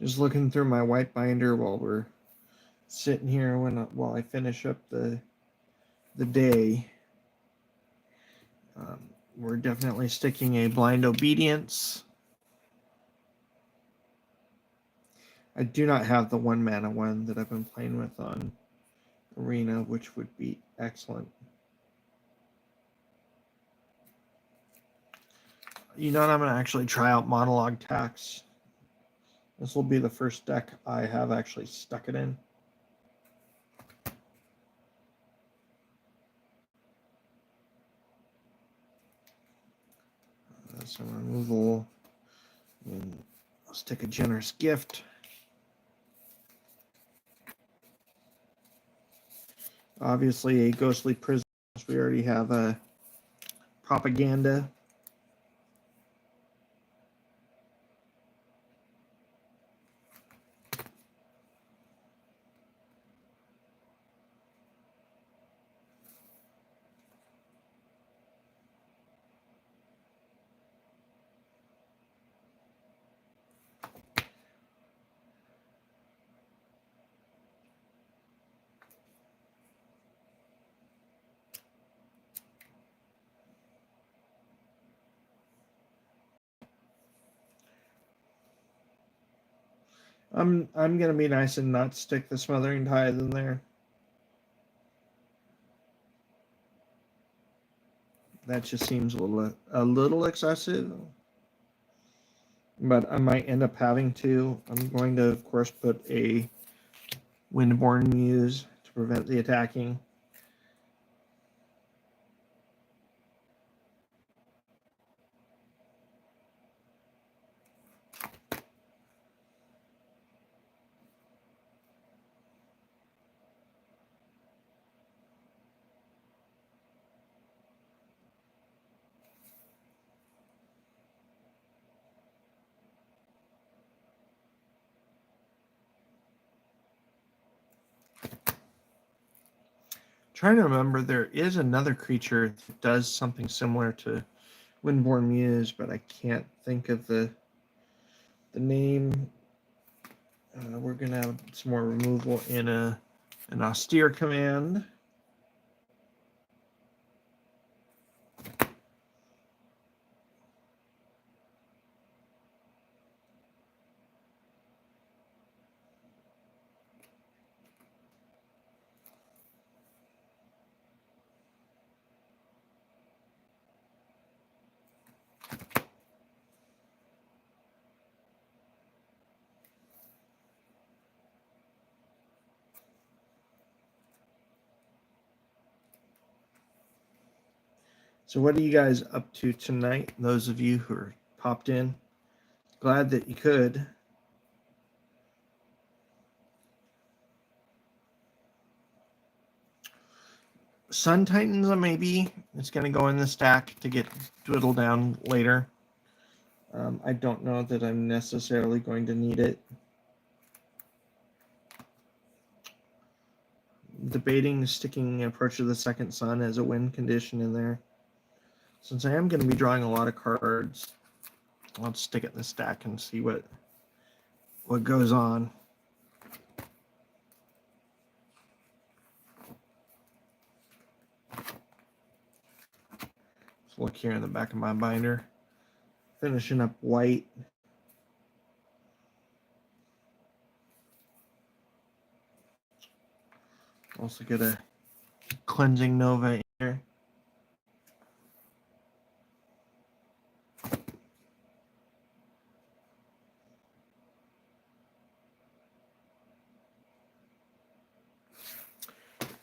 Just looking through my white binder while we're sitting here while I finish up the day. We're definitely sticking a Blind Obedience. I do not have the 1 mana one that I've been playing with on Arena, which would be excellent. You know what? I'm going to actually try out Monologue Tax. This will be the first deck I have actually stuck it in. Some removal. And let's take a Generous Gift. Obviously, a Ghostly Prison. We already have a Propaganda. I'm gonna be nice and not stick the Smothering Tithe in there. That just seems a little excessive, but I might end up having to. I'm going to, of course, put a Windborne Muse to prevent the attacking. Trying to remember, there is another creature that does something similar to Windborne Muse, but I can't think of the name. We're gonna have some more removal in an austere command. So what are you guys up to tonight? Those of you who are popped in, glad that you could. Sun Titans, maybe it's going to go in the stack to get dwindled down later. I don't know that I'm necessarily going to need it. Debating sticking Approach of the Second Sun as a win condition in there. Since I am going to be drawing a lot of cards, I'll stick it in the stack and see what goes on. Let's look here in the back of my binder. Finishing up white. Also get a Cleansing Nova in here.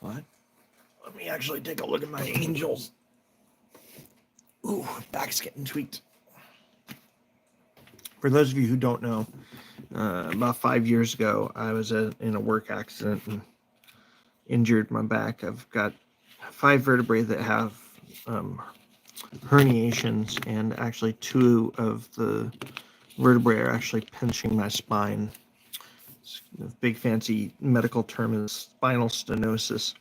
What? Let me actually take a look at my angels. Ooh, back's getting tweaked. For those of you who don't know, about 5 years ago, I was in a work accident and injured my back. I've got 5 vertebrae that have herniations, and actually 2 of the vertebrae are actually pinching my spine. The big fancy medical term is spinal stenosis.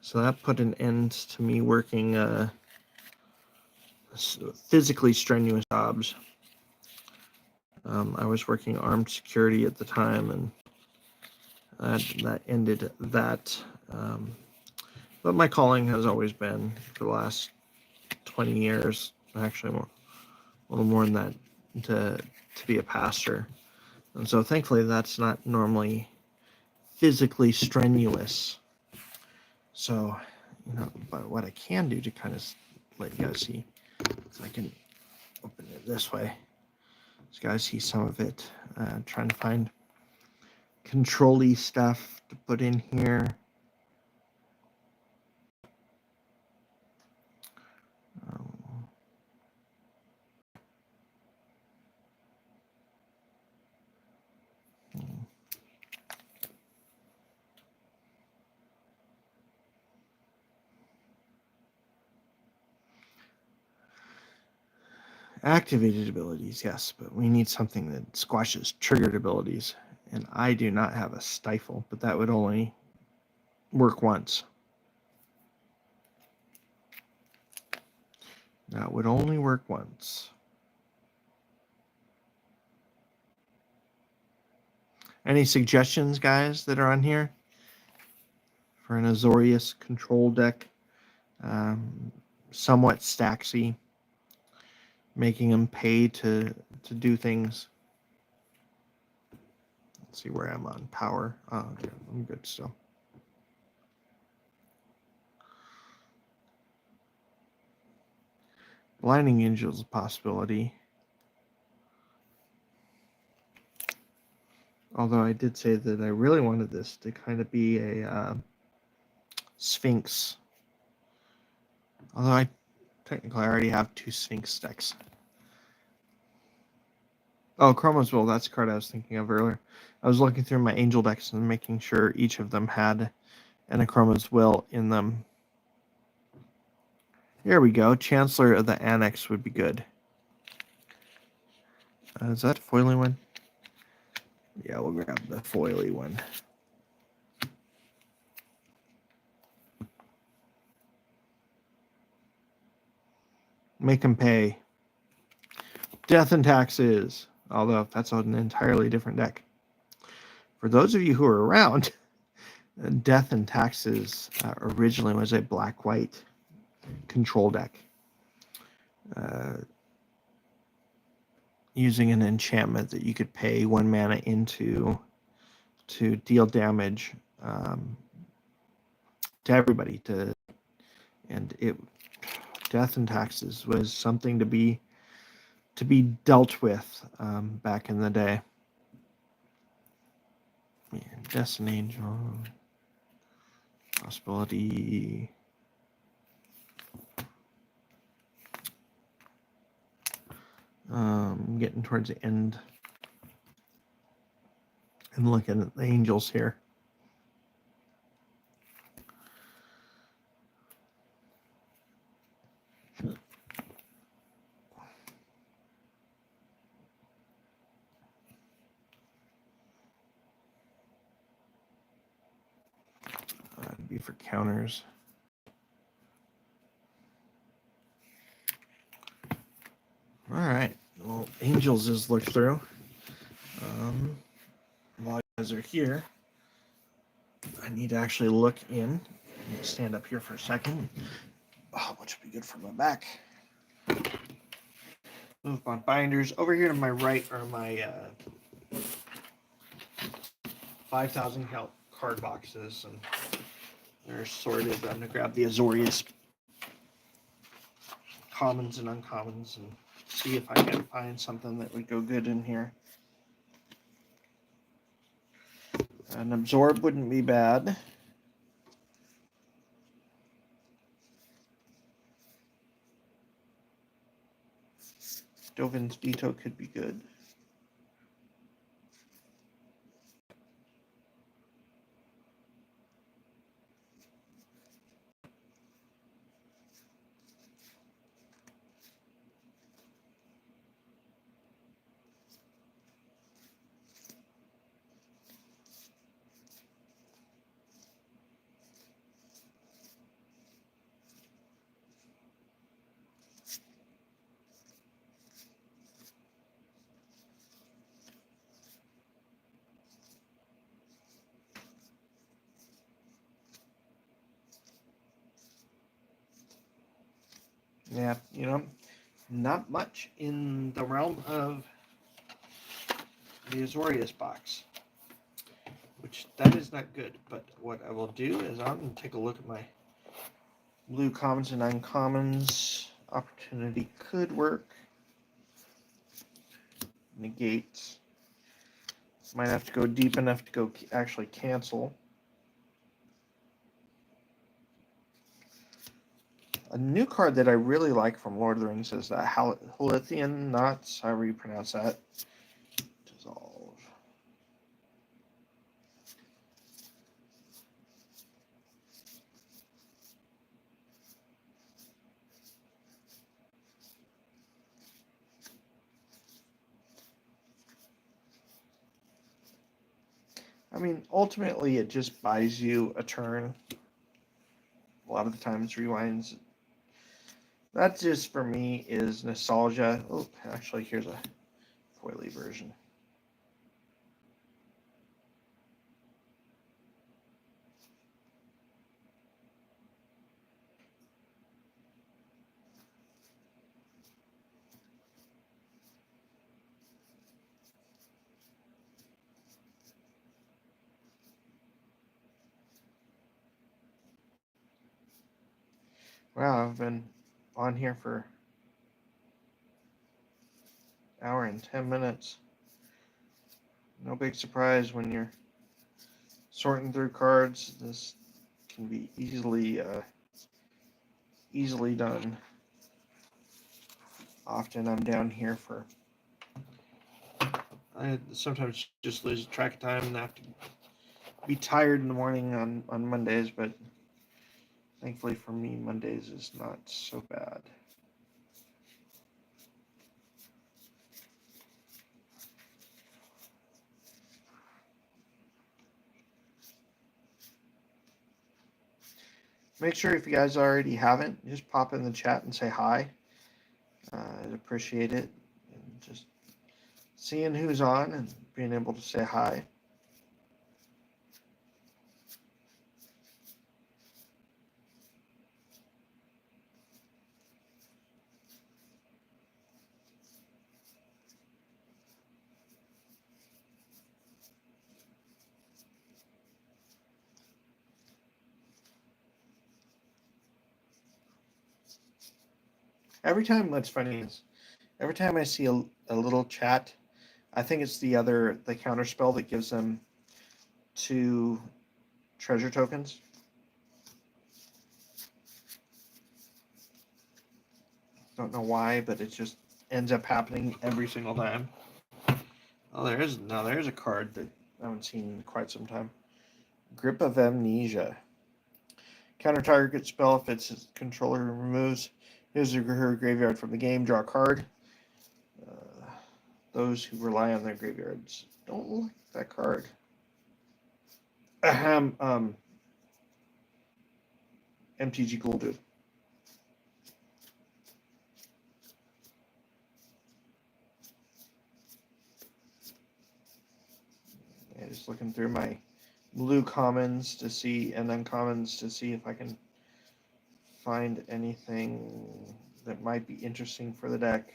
So that put an end to me working physically strenuous jobs. I was working armed security at the time, and that ended that. But my calling has always been, for the last 20 years, actually a little more than that, to be a pastor. And so thankfully that's not normally physically strenuous. So, but what I can do to kind of let you guys see, so I can open it this way, so you guys see some of it. Trying to find control-y stuff to put in here. Activated abilities, yes, but we need something that squashes triggered abilities. And I do not have a stifle, but that would only work once. That would only work once. Any suggestions, guys, that are on here for an Azorius control deck? Somewhat stacksy, making them pay to do things. Let's see where I'm on power. Oh, okay, I'm good still. Blinding Angel is a possibility. Although I did say that I really wanted this to kind of be a Sphinx. Although I technically already have 2 Sphinx decks. Oh, Chroma's Will, that's a card I was thinking of earlier. I was looking through my Angel decks and making sure each of them had an Chroma's Will in them. Here we go. Chancellor of the Annex would be good. Is that a foily one? Yeah, we'll grab the foily one. Make him pay. Death and Taxes. Although that's an entirely different deck. For those of you who are around, Death and Taxes originally was a black-white control deck. Using an enchantment that you could pay 1 mana into to deal damage to everybody. Death and Taxes was something to be dealt with back in the day. Destiny Angel possibility. Getting towards the end and looking at the angels here. That'd be for counters. All right. Well, angels is looked through. While you guys are here, I need to actually look in. I need to stand up here for a second. Oh, which would be good for my back. Move my binders. Over here to my right are my 5,000 count card boxes, and they're sorted. I'm going to grab the Azorius commons and uncommons and see if I can find something that would go good in here. An Absorb wouldn't be bad. Dovin's Veto could be good. Yeah, you know, not much in the realm of the Azorius box, which that is not good. But what I will do is I'm going to take a look at my blue commons and uncommons. Opportunity could work. Negates. Might have to go deep enough to go actually cancel. A new card that I really like from Lord of the Rings is the Halithian Knots, however you pronounce that. Dissolve. I mean, ultimately, it just buys you a turn. A lot of the times, rewinds. That just, for me, is nostalgia. Oh, actually, here's a foily version. Wow, I've been on here for an hour and 10 minutes. No big surprise when you're sorting through cards. This can be easily done. Often I'm down here for. I sometimes just lose track of time and have to be tired in the morning on Mondays, but thankfully for me, Mondays is not so bad. Make sure if you guys already haven't, just pop in the chat and say hi. I'd appreciate it. And just seeing who's on and being able to say hi. Every time, what's funny is, every time I see a little chat, I think it's the counter spell that gives them 2 treasure tokens. Don't know why, but it just ends up happening every single time. Oh, there's a card that I haven't seen in quite some time. Grip of Amnesia. Counter target spell if its controller removes his or her graveyard from the game, draw a card. Those who rely on their graveyards don't like that card. Ahem. MTG Ghoul Dude. Yeah, just looking through my blue commons to see and uncommons to see if I can find anything that might be interesting for the deck.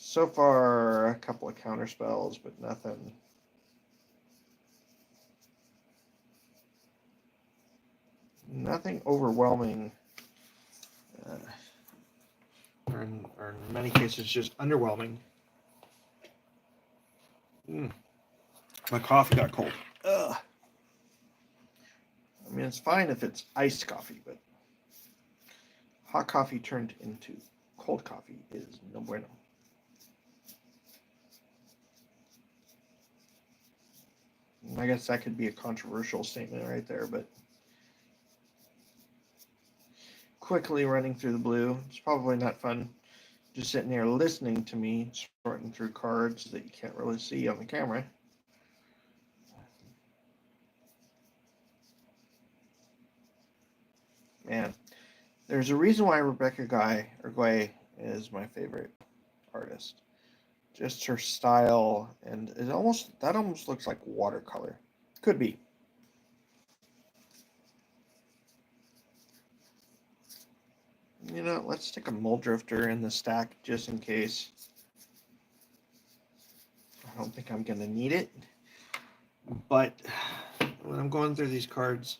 So far, a couple of counter spells, but nothing. Nothing overwhelming. Or in many cases, just underwhelming. My coffee got cold. Ugh. I mean, it's fine if it's iced coffee, but hot coffee turned into cold coffee is no bueno. I guess that could be a controversial statement right there, but quickly running through the blue. It's probably not fun just sitting there listening to me sorting through cards that you can't really see on the camera. Man, there's a reason why Rebecca Guay is my favorite artist. Just her style, and that almost looks like watercolor. Could be. You know, let's stick a Muldrifter in the stack just in case. I don't think I'm gonna need it, but when I'm going through these cards,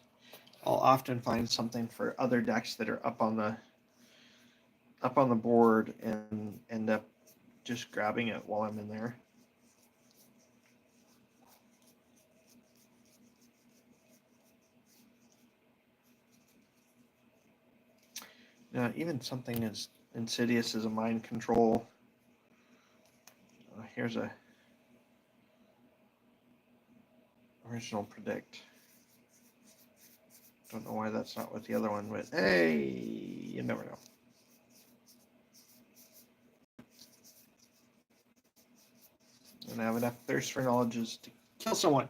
I'll often find something for other decks that are up on the board and end up just grabbing it while I'm in there. Now, even something as insidious as a mind control. Here's a original predict. Don't know why that's not with the other one, but hey, you never know. And I have enough thirst for knowledge to kill someone.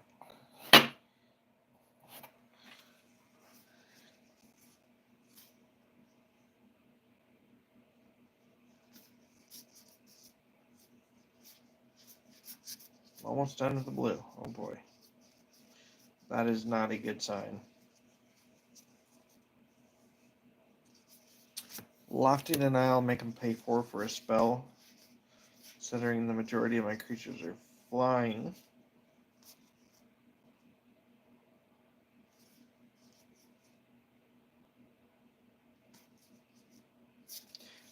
Almost done with the blue. Oh boy. That is not a good sign. Lofty Denial, make them pay 4 for a spell, considering the majority of my creatures are flying.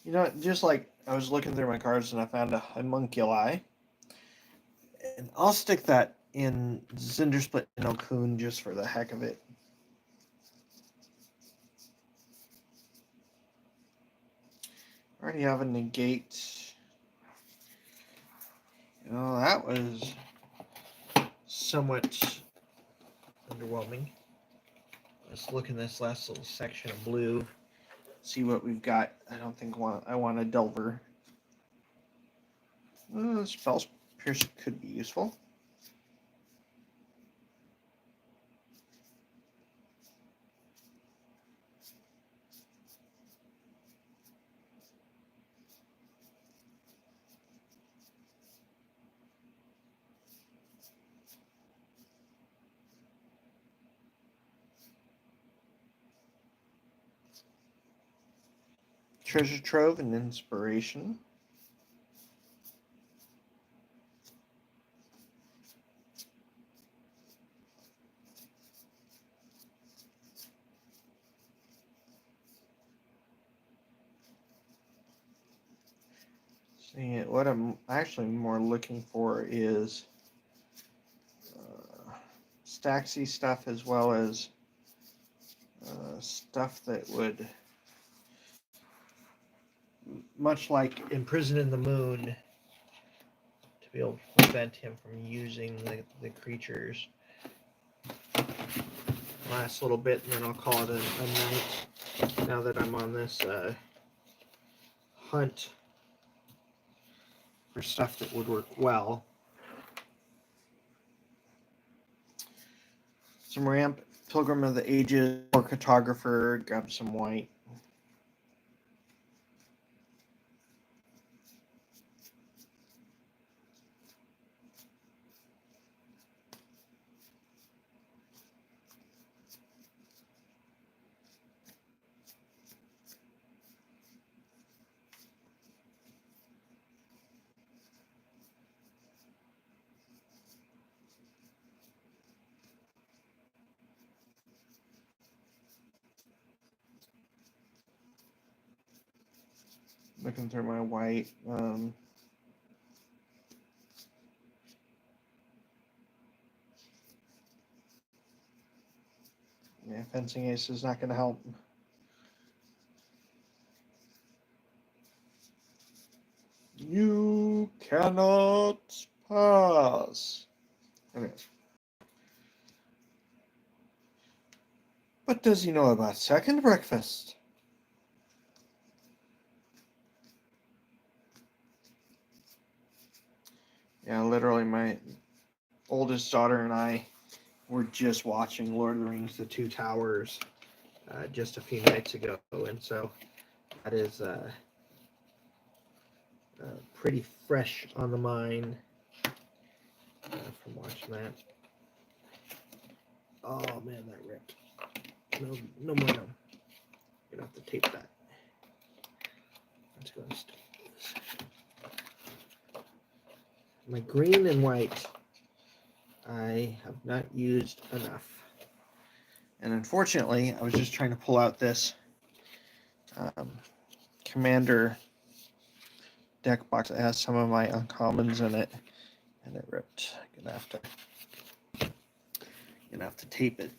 You know, just like I was looking through my cards and I found a homunculi, and I'll stick that in Cindersplit and Okun just for the heck of it. I already have a negate. You know, that was somewhat underwhelming. Let's look in this last little section of blue. See what we've got. I don't think I want a Delver. Spells Pierce could be useful. Treasure Trove and Inspiration. What I'm actually more looking for is Staxy stuff as well as stuff that would, much like Imprison in the Moon, to be able to prevent him from using the creatures. Last little bit, and then I'll call it a night. Now that I'm on this hunt for stuff that would work well. Some ramp, Pilgrim of the Ages, or Cartographer, grab some white. Looking through my white. Yeah, Fencing Ace is not going to help. You cannot pass. Okay. What does he know about second breakfast? Yeah, literally my oldest daughter and I were just watching Lord of the Rings, The Two Towers, just a few nights ago, and so that is pretty fresh on the mind from watching that. Oh man, that ripped. No more. No. You're gonna have to tape that. Let's go and stick this. My green and white, I have not used enough. And unfortunately, I was just trying to pull out this Commander deck box that has some of my uncommons in it, and it ripped. I'm gonna have to tape it.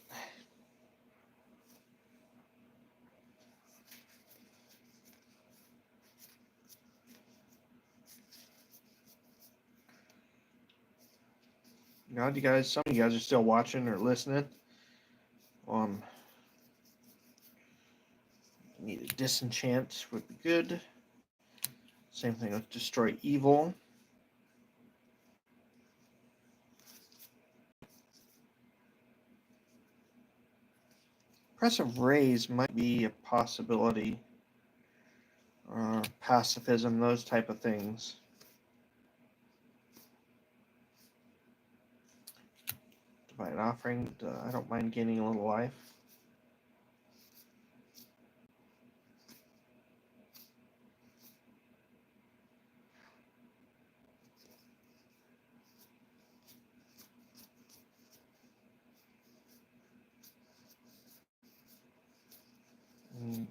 Now, some of you guys are still watching or listening. Need a Disenchant would be good. Same thing with Destroy Evil. Oppressive Raise might be a possibility. Pacifism, those type of things. Divine Offering, I don't mind gaining a little life.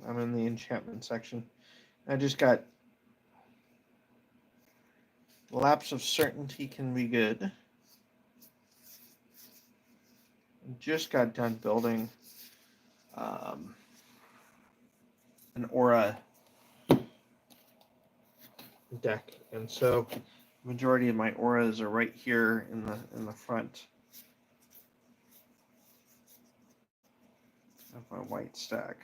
I'm in the enchantment section. I just got lapse of certainty can be good. Just got done building an aura deck, and so majority of my auras are right here in the front of my white stack.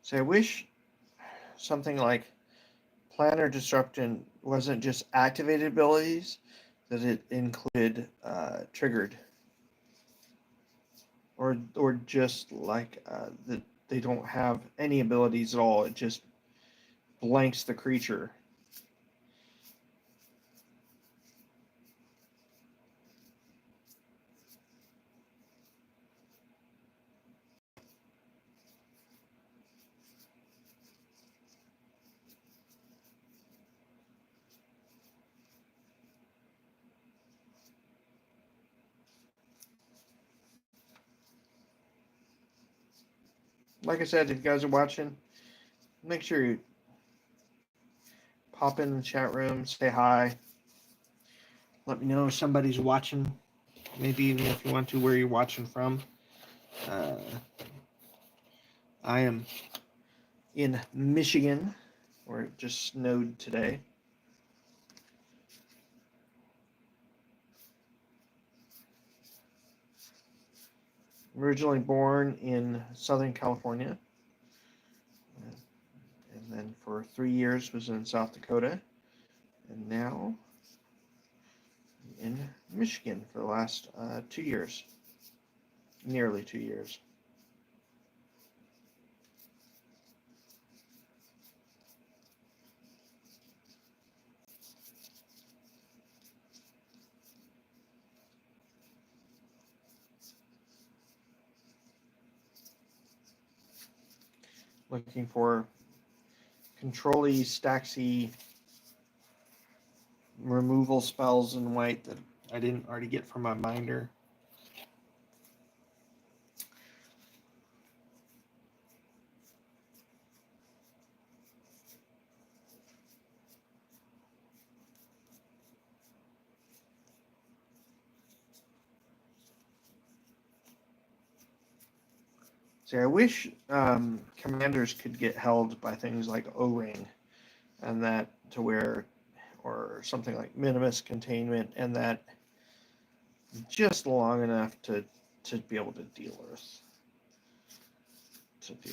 So I wish something like Planner Disruption wasn't just activated abilities, that it included triggered, or just like that they don't have any abilities at all. It just blanks the creature. Like I said, if you guys are watching, make sure you pop in the chat room, say hi. Let me know if somebody's watching. Maybe even if you want to, where you're watching from. I am in Michigan, where it just snowed today. Originally born in Southern California, and then for 3 years was in South Dakota, and now in Michigan for the last 2 years, nearly 2 years. Looking for control-y, stacksy removal spells in white that I didn't already get from my binder. See, I wish commanders could get held by things like O-Ring, and that to where, or something like Minimus Containment, and that just long enough to be able to deal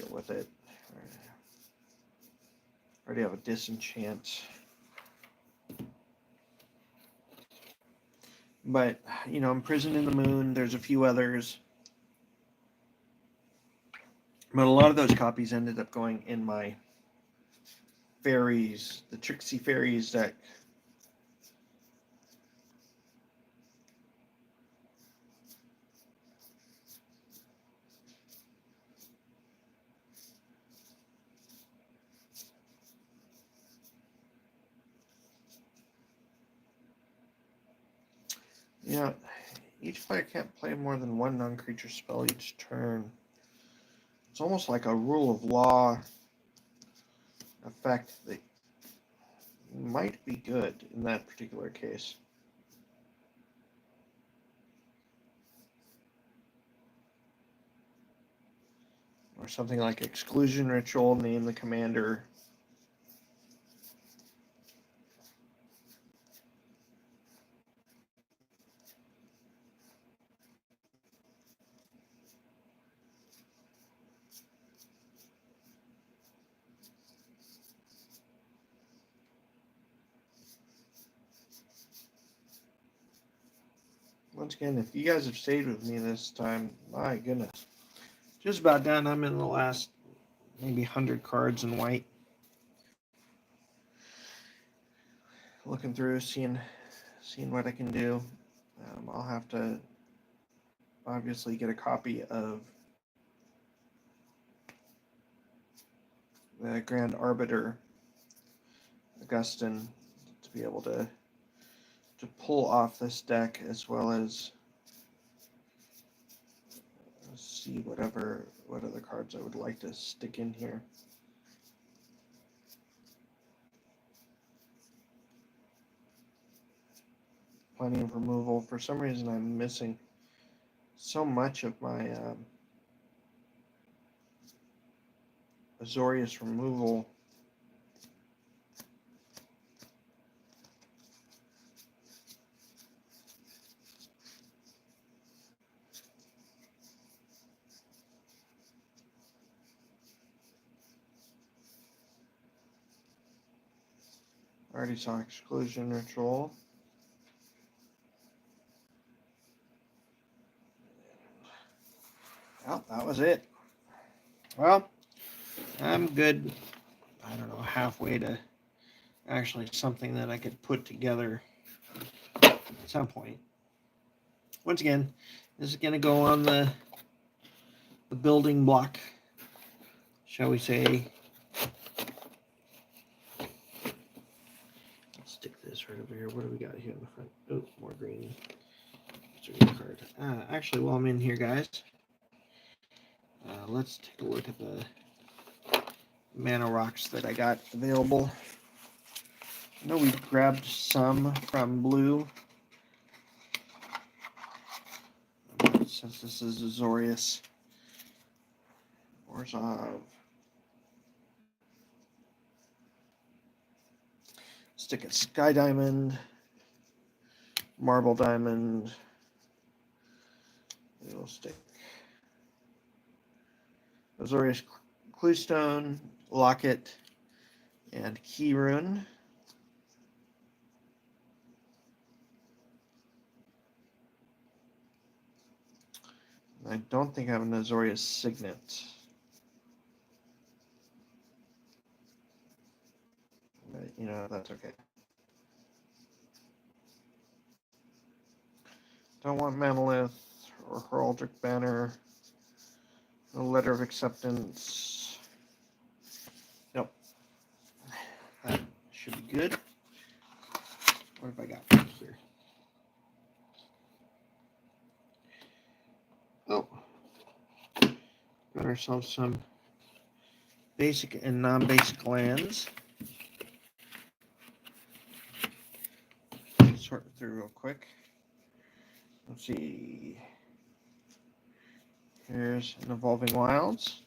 with it. I already have a Disenchant. But, you know, Imprisoned in the Moon, there's a few others. But a lot of those copies ended up going in my fairies, the Tricksy Fairies deck. Yeah, each player can't play more than one non-creature spell each turn. It's almost like a rule of law effect that might be good in that particular case. Or something like Exclusion Ritual, name the commander. Once again, if you guys have stayed with me this time, my goodness. Just about done. I'm in the last maybe 100 cards in white. Looking through, seeing what I can do. I'll have to obviously get a copy of the Grand Arbiter, Augustin, to be able to to pull off this deck, as well as see what other cards I would like to stick in here. Plenty of removal. For some reason, I'm missing so much of my Azorius removal. Already saw Exclusion Ritual. Well, that was it. Well, I'm good, I don't know, halfway to actually something that I could put together at some point. Once again, this is going to go on the building block, shall we say. Let's stick this right over here. What do we got here in the front? Oh, more green. Card. Actually, while I'm in here, guys, let's take a look at the mana rocks that I got available. I know we grabbed some from blue. Since this is Azorius. Orzhov. Stick a Sky Diamond. Marble Diamond. We'll stick Azorius Cluestone, Locket, and Key Rune. I don't think I have an Azorius Signet. But, you know, that's okay. Don't want Manolith or Heraldic Banner. No Letter of Acceptance. Nope. That should be good. What have I got here? Oh. Got ourselves some basic and non-basic lands. Sort it through real quick. Let's see. Here's an Evolving Wilds.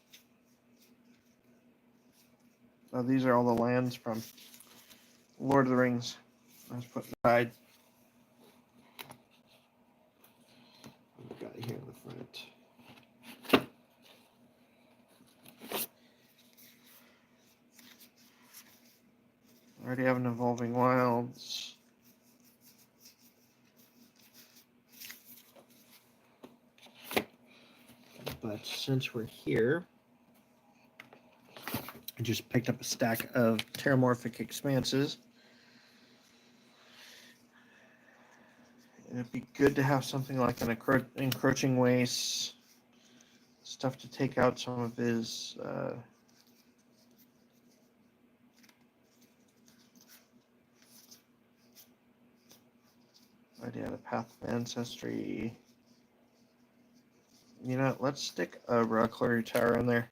So these are all the lands from Lord of the Rings. Let's put aside. What we got here in the front. I already have an Evolving Wilds. But since we're here, I just picked up a stack of Terramorphic Expanses. It'd be good to have something like an Encroaching Waste, stuff to take out some of his idea of Path of Ancestry. You know, let's stick a Reliquary Tower in there.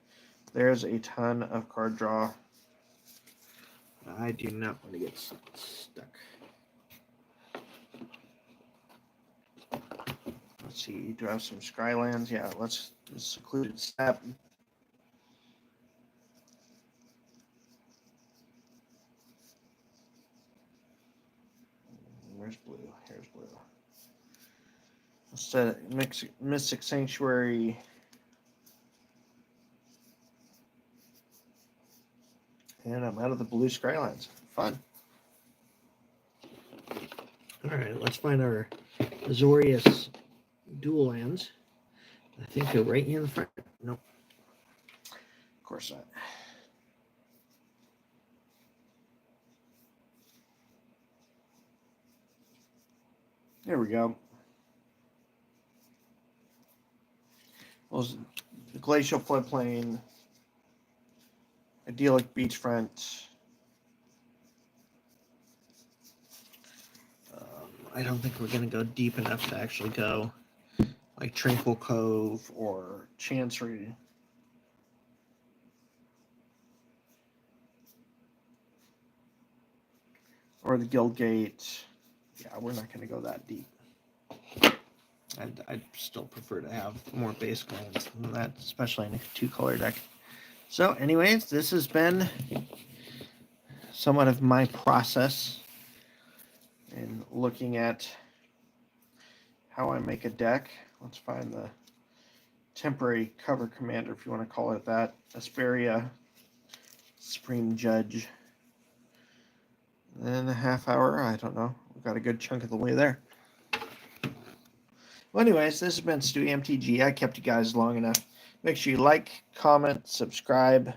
There's a ton of card draw. I do not want to get stuck. Let's see, do I have some Skylands? Yeah, let's Secluded Step. Where's blue? Here's blue. Let's set Mystic Sanctuary. And I'm out of the blue Skylands. Fun. All right, let's find our Azorius dual lands. I think they're right here in the front. Nope. Of course not. There we go. Well, the Glacial Floodplain, Idyllic Beachfront, I don't think we're going to go deep enough to actually go like Tranquil Cove or Chancery. Or the Guild Gate. Yeah, we're not going to go that deep. I'd still prefer to have more base lands than that, especially in a 2-color deck. So anyways, this has been somewhat of my process in looking at how I make a deck. Let's find the temporary cover commander, if you want to call it that. Asperia, Supreme Judge. In a half hour, I don't know. We got a good chunk of the way there. Well, anyways, this has been StewieMTG. I kept you guys long enough. Make sure you like, comment, subscribe.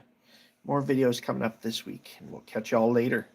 More videos coming up this week, and we'll catch y'all later.